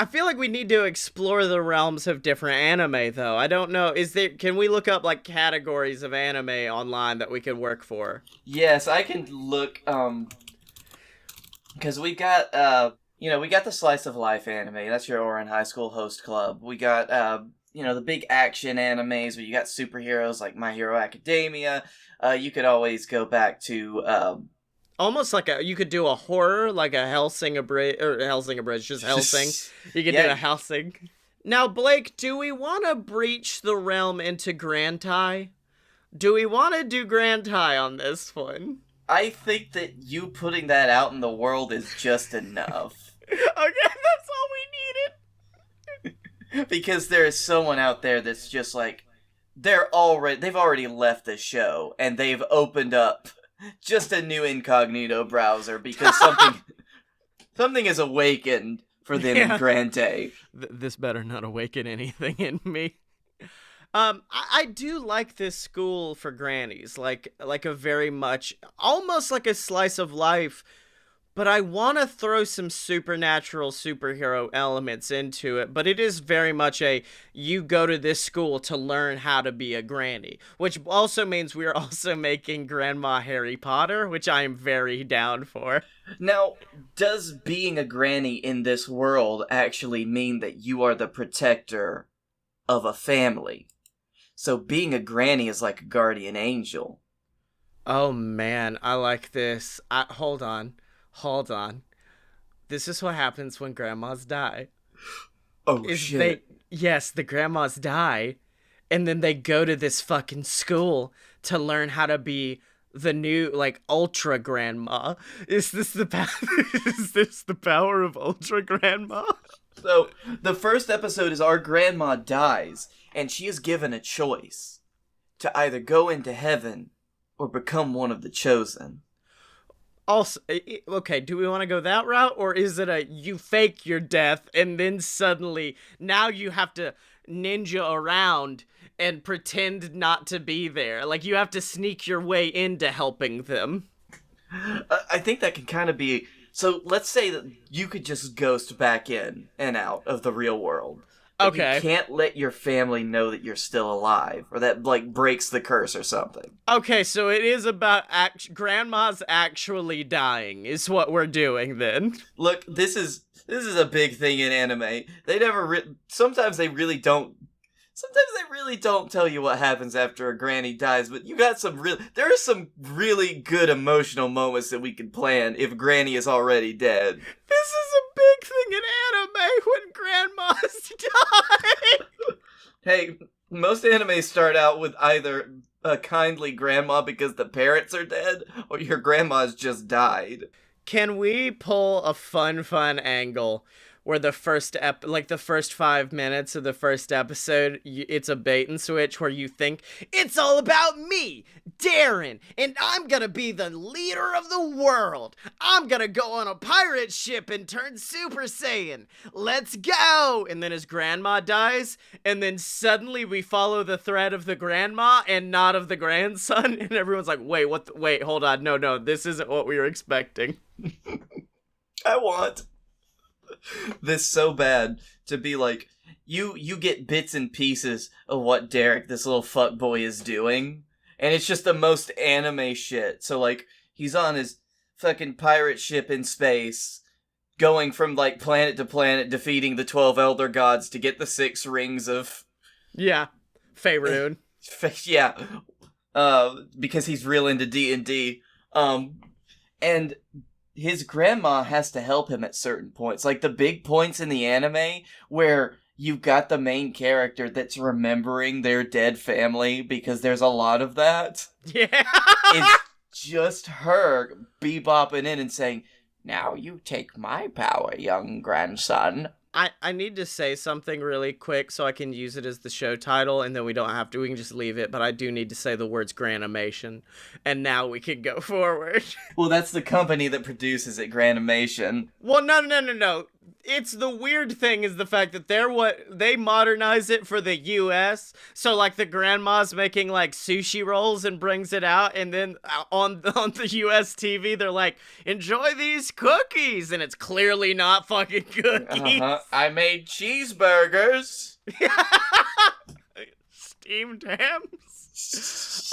S2: feel like we need to explore the realms of different anime, though. I don't know, can we look up, like, categories of anime online that we could work for?
S1: Yes, I can look, because we got, we got the Slice of Life anime. That's your Ouran High School Host Club. We got, the big action animes where you got superheroes like My Hero Academia. You could always go back to,
S2: almost like you could do a horror, like a Hellsing Abridged, just Hellsing. You could do a Hellsing. Now, Blake, do we want to breach the realm into Grantai? Do we want to do Grantai on this one?
S1: I think that you putting that out in the world is just enough.
S2: Okay, that's all we needed.
S1: Because there is someone out there that's just like, they've already left the show, and they've opened up just a new incognito browser because something is awakened for them in Grante.
S2: This better not awaken anything in me. I do like this school for grannies, like a very much, almost like a slice of life, But I want to throw some supernatural superhero elements into it, but it is very much you go to this school to learn how to be a granny, which also means we are also making Grandma Harry Potter, which I am very down for.
S1: Now, does being a granny in this world actually mean that you are the protector of a family? So being a granny is like a guardian angel.
S2: Oh man, I like this. Hold on. This is what happens when grandmas die.
S1: Oh, shit.
S2: Yes, the grandmas die, and then they go to this fucking school to learn how to be the new, like, ultra grandma. Is this the power of ultra grandma?
S1: So, the first episode is our grandma dies, and she is given a choice to either go into heaven or become one of the chosen.
S2: Also, okay, do we want to go that route, or is it you fake your death and then suddenly now you have to ninja around and pretend not to be there? Like, you have to sneak your way into helping them.
S1: I think that can kind of be... So, let's say that you could just ghost back in and out of the real world.
S2: Okay.
S1: You can't let your family know that you're still alive, or that, like, breaks the curse or something.
S2: Okay, so it is about grandmas actually dying is what we're doing then.
S1: Look, this is a big thing in anime. They never sometimes they really don't tell you what happens after a granny dies, but there are some really good emotional moments that we can plan if Granny is already dead.
S2: This is a big thing in anime when grandmas die.
S1: Hey, most animes start out with either a kindly grandma because the parents are dead, or your grandma's just died.
S2: Can we pull a fun angle where the first 5 minutes of the first episode, it's a bait and switch where you think, it's all about me, Darren, and I'm gonna be the leader of the world. I'm gonna go on a pirate ship and turn Super Saiyan. Let's go! And then his grandma dies, and then suddenly we follow the thread of the grandma and not of the grandson, and everyone's like, wait, hold on, no, this isn't what we were expecting.
S1: I want this so bad to be like, you get bits and pieces of what Derek, this little fuckboy, is doing, and it's just the most anime shit. So, like, he's on his fucking pirate ship in space, going from, like, planet to planet, defeating the 12 elder gods to get the 6 rings of...
S2: Yeah, Faerun.
S1: Yeah, because he's real into D&D. And his grandma has to help him at certain points. Like, the big points in the anime where you've got the main character that's remembering their dead family, because there's a lot of that.
S2: Yeah.
S1: It's just her bebopping in and saying, "Now you take my power, young grandson."
S2: I need to say something really quick so I can use it as the show title, and then we can just leave it, but I do need to say the words Granimation, and now we can go forward.
S1: Well, that's the company that produces it, Granimation.
S2: Well, no. It's the weird thing is the fact that they modernize it for the US. So, like, the grandma's making, like, sushi rolls and brings it out, and then on the US TV, they're like, enjoy these cookies, and it's clearly not fucking cookies.
S1: I made cheeseburgers.
S2: Steamed hams.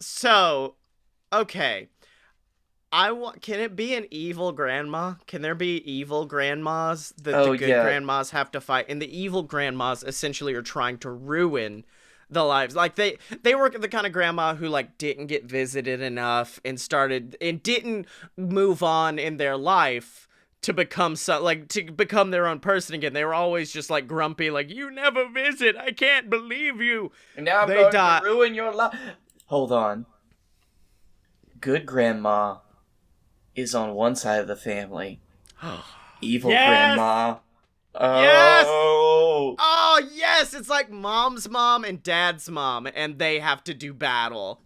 S2: So, okay. Can it be an evil grandma? Can there be evil grandmas that the good grandmas have to fight? And the evil grandmas essentially are trying to ruin the lives. Like, they were the kind of grandma who, like, didn't get visited enough and didn't move on in their life to become their own person again. They were always just, like, grumpy, like, you never visit, I can't believe you.
S1: And now I'm going to ruin your life. Hold on. Good grandma is on one side of the family. Evil grandma. Oh.
S2: Yes! Oh, yes! It's like mom's mom and dad's mom, and they have to do battle.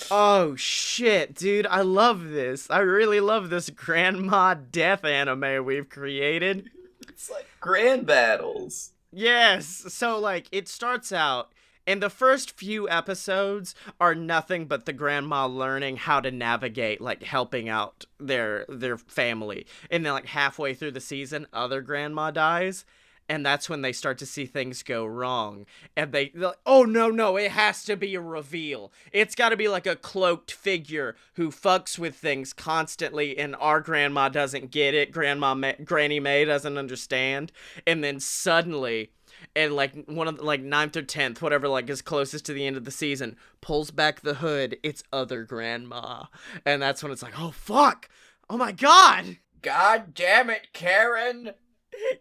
S2: Oh, shit, dude. I love this. I really love this grandma death anime we've created.
S1: It's like grand battles.
S2: Yes. So, like, it starts out, And the first few episodes are nothing but the grandma learning how to navigate, like, helping out their family. And then, like, halfway through the season, other grandma dies. And that's when they start to see things go wrong. And they're like, oh, no, it has to be a reveal. It's got to be like a cloaked figure who fucks with things constantly, and our grandma doesn't get it. Granny Mae doesn't understand. And then suddenly, and like one of the, like 9th or 10th, whatever, like is closest to the end of the season, pulls back the hood. It's other grandma. And that's when it's like, oh, fuck. Oh, my God.
S1: God damn it, Karen.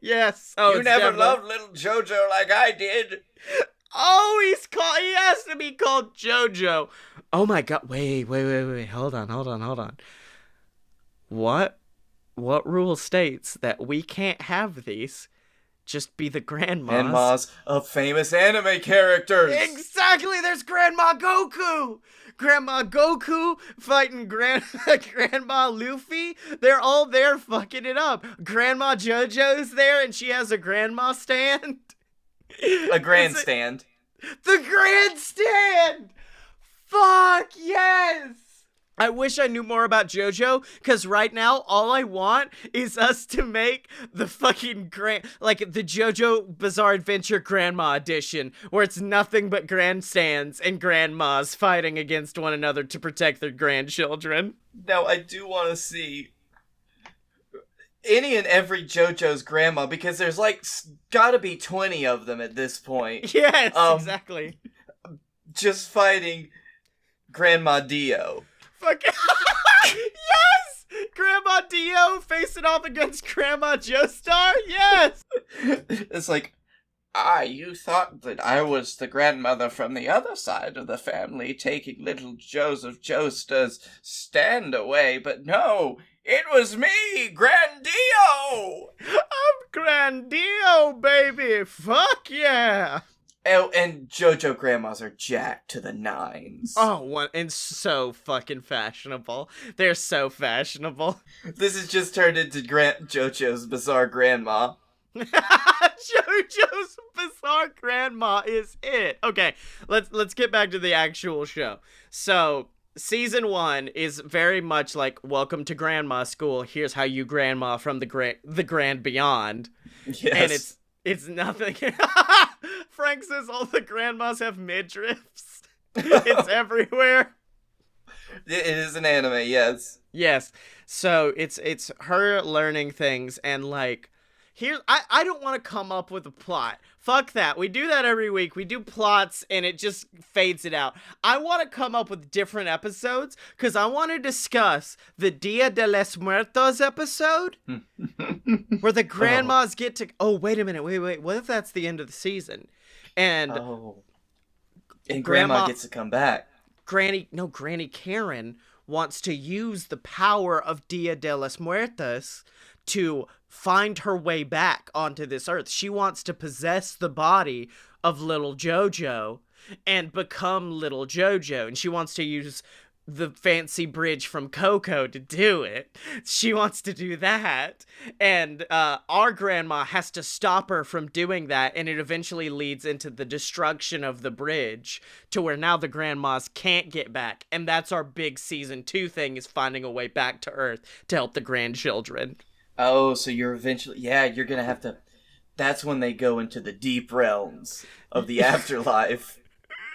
S2: Yes. Oh,
S1: you never loved little Jojo like I did.
S2: Oh, he has to be called Jojo. Oh my God. Wait. Hold on. What rule states that we can't have these just be the grandmas?
S1: Grandmas of famous anime characters.
S2: Exactly. There's Grandma Goku. Grandma Goku fighting Grandma Luffy. They're all there fucking it up. Grandma JoJo's there and she has a grandma stand.
S1: A grandstand.
S2: The grandstand! Fuck yes! I wish I knew more about JoJo, because right now, all I want is us to make the fucking the JoJo Bizarre Adventure Grandma Edition, where it's nothing but grandstands and grandmas fighting against one another to protect their grandchildren.
S1: Now, I do want to see any and every JoJo's grandma, because there's like gotta be 20 of them at this point.
S2: Yes, exactly.
S1: Just fighting Grandma Dio.
S2: Yes! Grandma Dio facing off against Grandma Joestar? Yes!
S1: It's like, you thought that I was the grandmother from the other side of the family taking little Joseph Joestar's stand away, but no, it was me, Grand Dio!
S2: I'm Grand Dio, baby! Fuck yeah!
S1: Oh, and JoJo grandmas are jacked to the nines.
S2: Oh, and so fucking fashionable. They're so fashionable.
S1: This has just turned into JoJo's Bizarre Grandma.
S2: JoJo's Bizarre Grandma is it. Okay, let's get back to the actual show. So, season 1 is very much like, welcome to grandma school. Here's how you grandma from the grand beyond.
S1: Yes.
S2: And it's nothing. Frank says all the grandmas have midriffs. It's everywhere.
S1: It is an anime, yes.
S2: Yes. So it's her learning things, and like, here, I don't want to come up with a plot. Fuck that. We do that every week. We do plots and it just fades it out. I want to come up with different episodes because I want to discuss the Dia de los Muertos episode where the grandmas get to... Oh, wait a minute. Wait. What if that's the end of the season? And
S1: Grandma gets to come back.
S2: Granny Karen wants to use the power of Dia de los Muertos to find her way back onto this earth. She wants to possess the body of little Jojo and become little Jojo. And she wants to use the fancy bridge from Coco to do it. She wants to do that. And our grandma has to stop her from doing that. And it eventually leads into the destruction of the bridge to where now the grandmas can't get back. And that's our big season 2 thing, is finding a way back to Earth to help the grandchildren.
S1: Oh, so you're eventually... Yeah, you're gonna have to... That's when they go into the deep realms of the afterlife.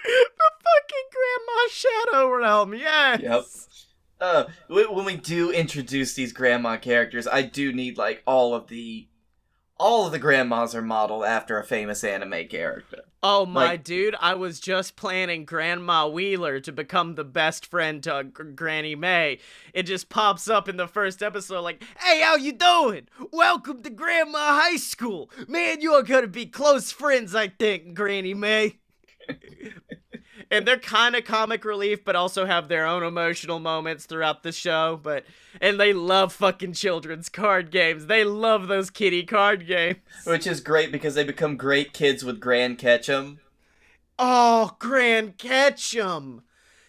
S2: The fucking Grandma Shadow Realm, yes!
S1: Yep. When we do introduce these grandma characters, I do need, like, all of the grandmas are modeled after a famous anime character.
S2: Oh, my dude, I was just planning Grandma Wheeler to become the best friend to Granny Mae. It just pops up in the first episode like, hey, how you doing? Welcome to Grandma High School. Man, you're gonna be close friends, I think, Granny Mae. And they're kind of comic relief, but also have their own emotional moments throughout the show. And they love fucking children's card games. They love those kiddie card games.
S1: Which is great because they become great kids with Gran Ketchum.
S2: Oh, Gran Ketchum.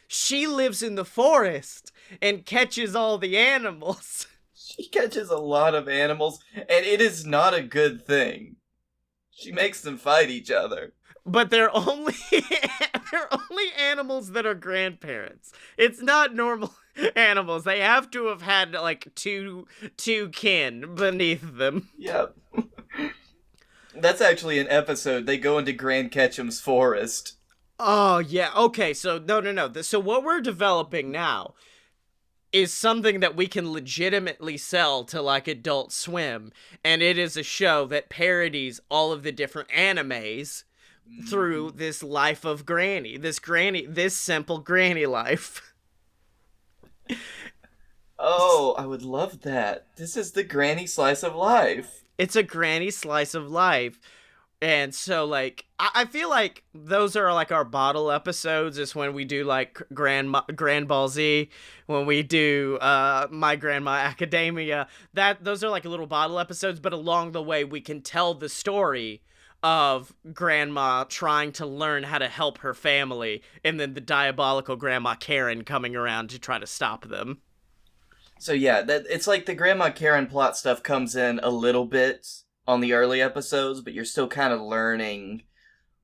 S2: She lives in the forest and catches all the animals.
S1: She catches a lot of animals, and it is not a good thing. She makes them fight each other.
S2: but they're only they're only animals that are grandparents. It's not normal animals. They have to have had like two kin beneath them.
S1: Yep. That's actually an episode. They go into Grand Ketchum's forest.
S2: Oh, yeah. Okay, so no. So what we're developing now is something that we can legitimately sell to like Adult Swim, and it is a show that parodies all of the different animes through this life of Granny, this simple Granny life.
S1: Oh, I would love that. This is the Granny slice of life.
S2: It's a Granny slice of life. And so, like, I feel like those are, like, our bottle episodes is when we do, like, Grand Ball Z, when we do My Grandma Academia. Those are, like, little bottle episodes, but along the way, we can tell the story of Grandma trying to learn how to help her family, and then the diabolical Grandma Karen coming around to try to stop them.
S1: So, yeah, it's like the Grandma Karen plot stuff comes in a little bit on the early episodes, but you're still kind of learning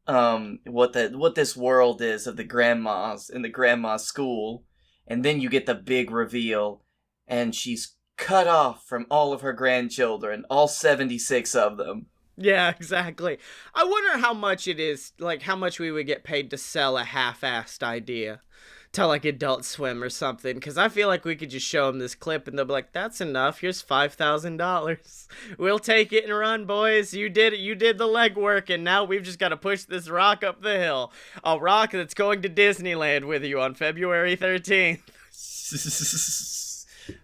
S1: what this world is of the grandmas in the grandma school, and then you get the big reveal, and she's cut off from all of her grandchildren, all 76 of them.
S2: Yeah, exactly. I wonder how much it is, like how much we would get paid to sell a half-assed idea to like Adult Swim or something, because I feel like we could just show them this clip and they'll be like, that's enough, here's $5,000. We'll take it and run, boys. You did it, you did the legwork, and now we've just got to push this rock up the hill. A rock that's going to Disneyland with you on February 13th.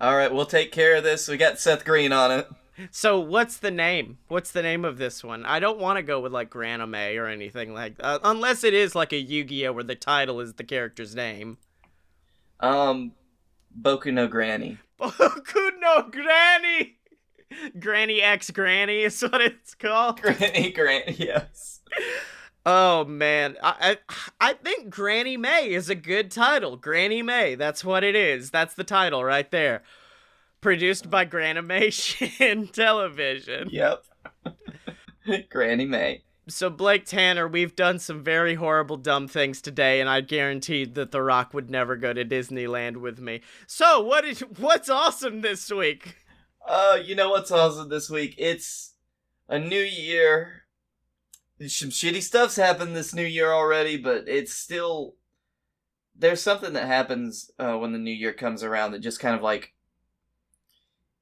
S1: All right, we'll take care of this. We got Seth Green on it.
S2: So what's the name? What's the name of this one? I don't want to go with like Granime or anything like that, unless it is like a Yu-Gi-Oh where the title is the character's name.
S1: Boku no Granny.
S2: Boku no Granny! Granny X Granny is what it's called.
S1: Granny, yes.
S2: Oh man, I think Granny May is a good title. Granny May, that's what it is. That's the title right there. Produced by Granimation Television.
S1: Yep. Granny May.
S2: So Blake Tanner, we've done some very horrible, dumb things today, and I guaranteed that The Rock would never go to Disneyland with me. So what's awesome this week?
S1: You know what's awesome this week? It's a new year. Some shitty stuff's happened this new year already, but it's still... There's something that happens when the new year comes around that just kind of like...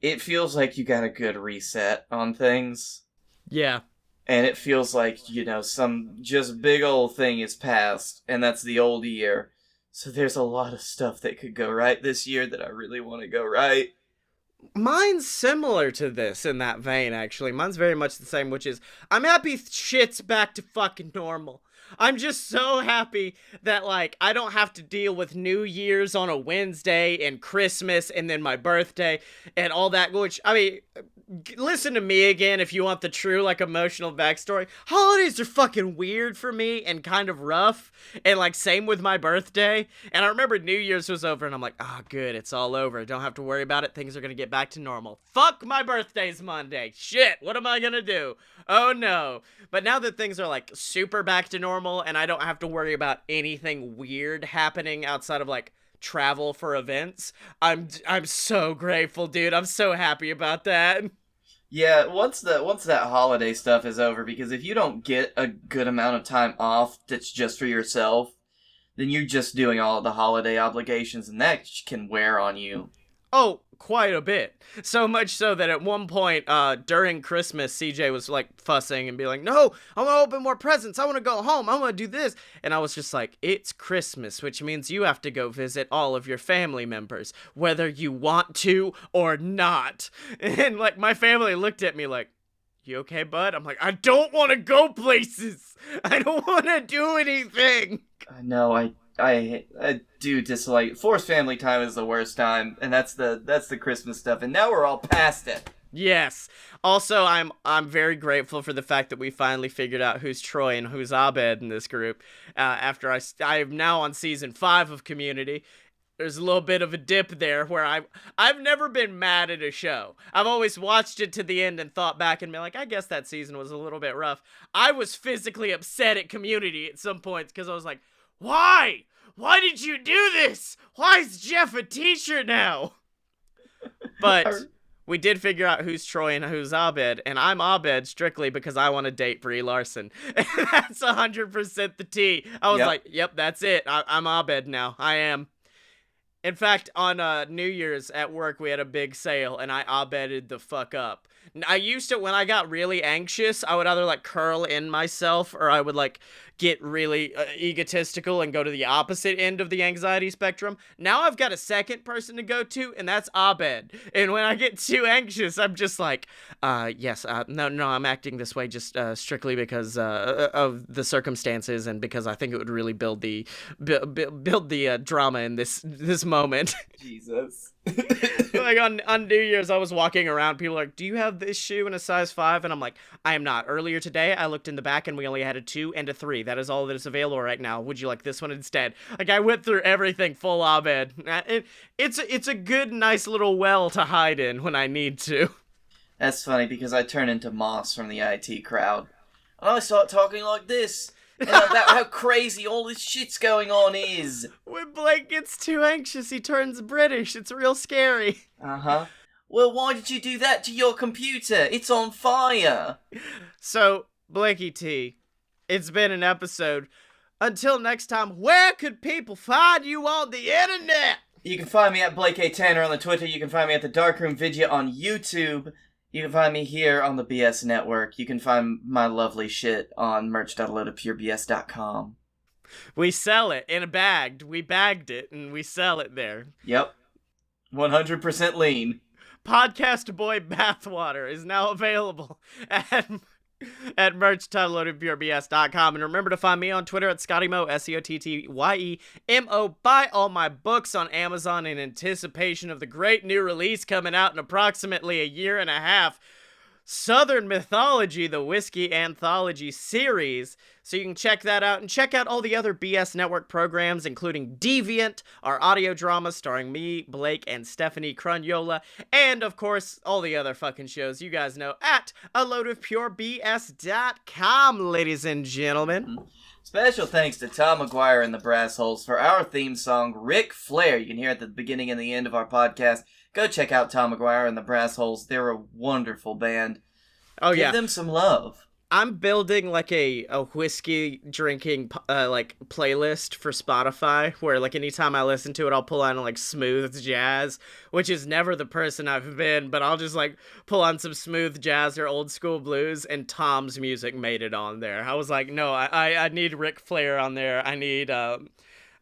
S1: It feels like you got a good reset on things.
S2: Yeah.
S1: And it feels like, you know, some just big old thing is past, and that's the old year. So there's a lot of stuff that could go right this year that I really want to go right.
S2: Mine's similar to this in that vein, actually. Mine's very much the same, which is, I'm happy shit's back to fucking normal. I'm just so happy that, like, I don't have to deal with New Year's on a Wednesday and Christmas and then my birthday and all that, which, I mean, listen to me again if you want the true, like, emotional backstory. Holidays are fucking weird for me and kind of rough, and, like, same with my birthday. And I remember New Year's was over, and I'm like, oh, good, it's all over. Don't have to worry about it. Things are gonna get back to normal. Fuck, my birthday's Monday. Shit, what am I gonna do? Oh, no. But now that things are, like, super back to normal, and I don't have to worry about anything weird happening outside of, like, travel for events, I'm so grateful, dude. I'm so happy about that.
S1: Yeah, once that holiday stuff is over, because if you don't get a good amount of time off that's just for yourself, then you're just doing all of the holiday obligations, and that can wear on you.
S2: Oh, quite a bit. So much so that at one point, during Christmas, CJ was, like, fussing and being like, no, I want to open more presents. I want to go home. I want to do this. And I was just like, it's Christmas, which means you have to go visit all of your family members, whether you want to or not. And, like, my family looked at me like, you okay, bud? I'm like, I don't want to go places. I don't want to do anything.
S1: I know, I do dislike forced family time is the worst time, and that's the Christmas stuff, and now we're all past it.
S2: Yes. Also, I'm very grateful for the fact that we finally figured out who's Troy and who's Abed in this group. After I'm now on season 5 of Community. there's a little bit of a dip there where I've never been mad at a show. I've always watched it to the end and thought back and been like, I guess that season was a little bit rough. I was physically upset at Community at some points because I was like, why? Why did you do this? Why is Jeff a teacher now? But we did figure out who's Troy and who's Abed, and I'm Abed strictly because I want to date Brie Larson. And that's 100% the T. I was like, yep, that's it. I'm Abed now. I am. In fact, on New Year's at work, we had a big sale, and I Abeded the fuck up. I used to, when I got really anxious, I would either, like, curl in myself, or I would, like, get really egotistical and go to the opposite end of the anxiety spectrum. Now I've got a second person to go to, and that's Abed. And when I get too anxious, I'm just like, no, I'm acting this way just strictly because of the circumstances and because I think it would really build the drama in this moment.
S1: Jesus.
S2: Like on New Year's, I was walking around, people are like, do you have this shoe in a size 5? And I'm like, I am not. Earlier today, I looked in the back and we only had a 2 and a 3. That is all that is available right now. Would you like this one instead? Like, I went through everything full Abed. It's a good, nice little well to hide in when I need to.
S1: That's funny because I turn into Moss from the IT crowd. And I start talking like this. And about how crazy all this shit's going on is.
S2: When Blake gets too anxious, he turns British. It's real scary.
S1: Uh-huh. Well, why did you do that to your computer? It's on fire.
S2: So, Blakey T, it's been an episode. Until next time, where could people find you on the internet?
S1: You can find me at Blake A. Tanner on the Twitter. You can find me at the Darkroom Vidya on YouTube. You can find me here on the BS Network. You can find my lovely shit on merch.loadofpurebs.com.
S2: We sell it in a bag. We bagged it, and we sell it there.
S1: Yep. 100% lean.
S2: Podcast Boy Bathwater is now available at merch.loadofpurebs.com. And remember to find me on Twitter at ScottyMo, ScottyEmo. Buy all my books on Amazon in anticipation of the great new release coming out in approximately a year and a half. Southern Mythology, the Whiskey Anthology series. So you can check that out and check out all the other BS Network programs, including Deviant, our audio drama starring me, Blake, and Stephanie Crunyola, and of course, all the other fucking shows you guys know at aloadofpurebs.com, ladies and gentlemen.
S1: Special thanks to Tom McGuire and the Brass Holes for our theme song, Ric Flair. You can hear it at the beginning and the end of our podcast. Go check out Tom McGuire and the Brass Holes. They're a wonderful band. Give them some love.
S2: I'm building like a whiskey drinking like playlist for Spotify where like anytime I listen to it, I'll pull on like smooth jazz, which is never the person I've been, but I'll just like pull on some smooth jazz or old school blues, and Tom's music made it on there. I was like, no, I need Ric Flair on there. I need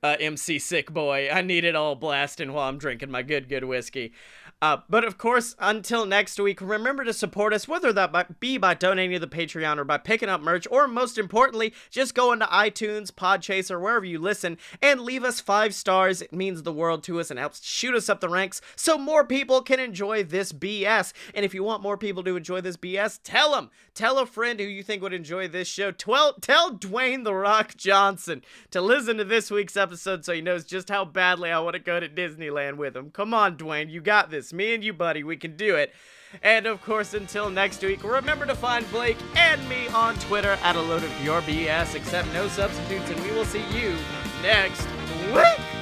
S2: MC Sick Boy. I need it all blasting while I'm drinking my good whiskey. But of course, until next week, remember to support us, whether that be by donating to the Patreon or by picking up merch, or most importantly, just go into iTunes, Podchaser, wherever you listen, and leave us 5 stars. It means the world to us and helps shoot us up the ranks so more people can enjoy this BS. And if you want more people to enjoy this BS, tell them. Tell a friend who you think would enjoy this show. Tell Dwayne The Rock Johnson to listen to this week's episode so he knows just how badly I want to go to Disneyland with him. Come on, Dwayne, you got this. Me and you, buddy, we can do it. And of course, until next week, remember to find Blake and me on Twitter at aloadofpurebs, except no substitutes, and we will see you next week.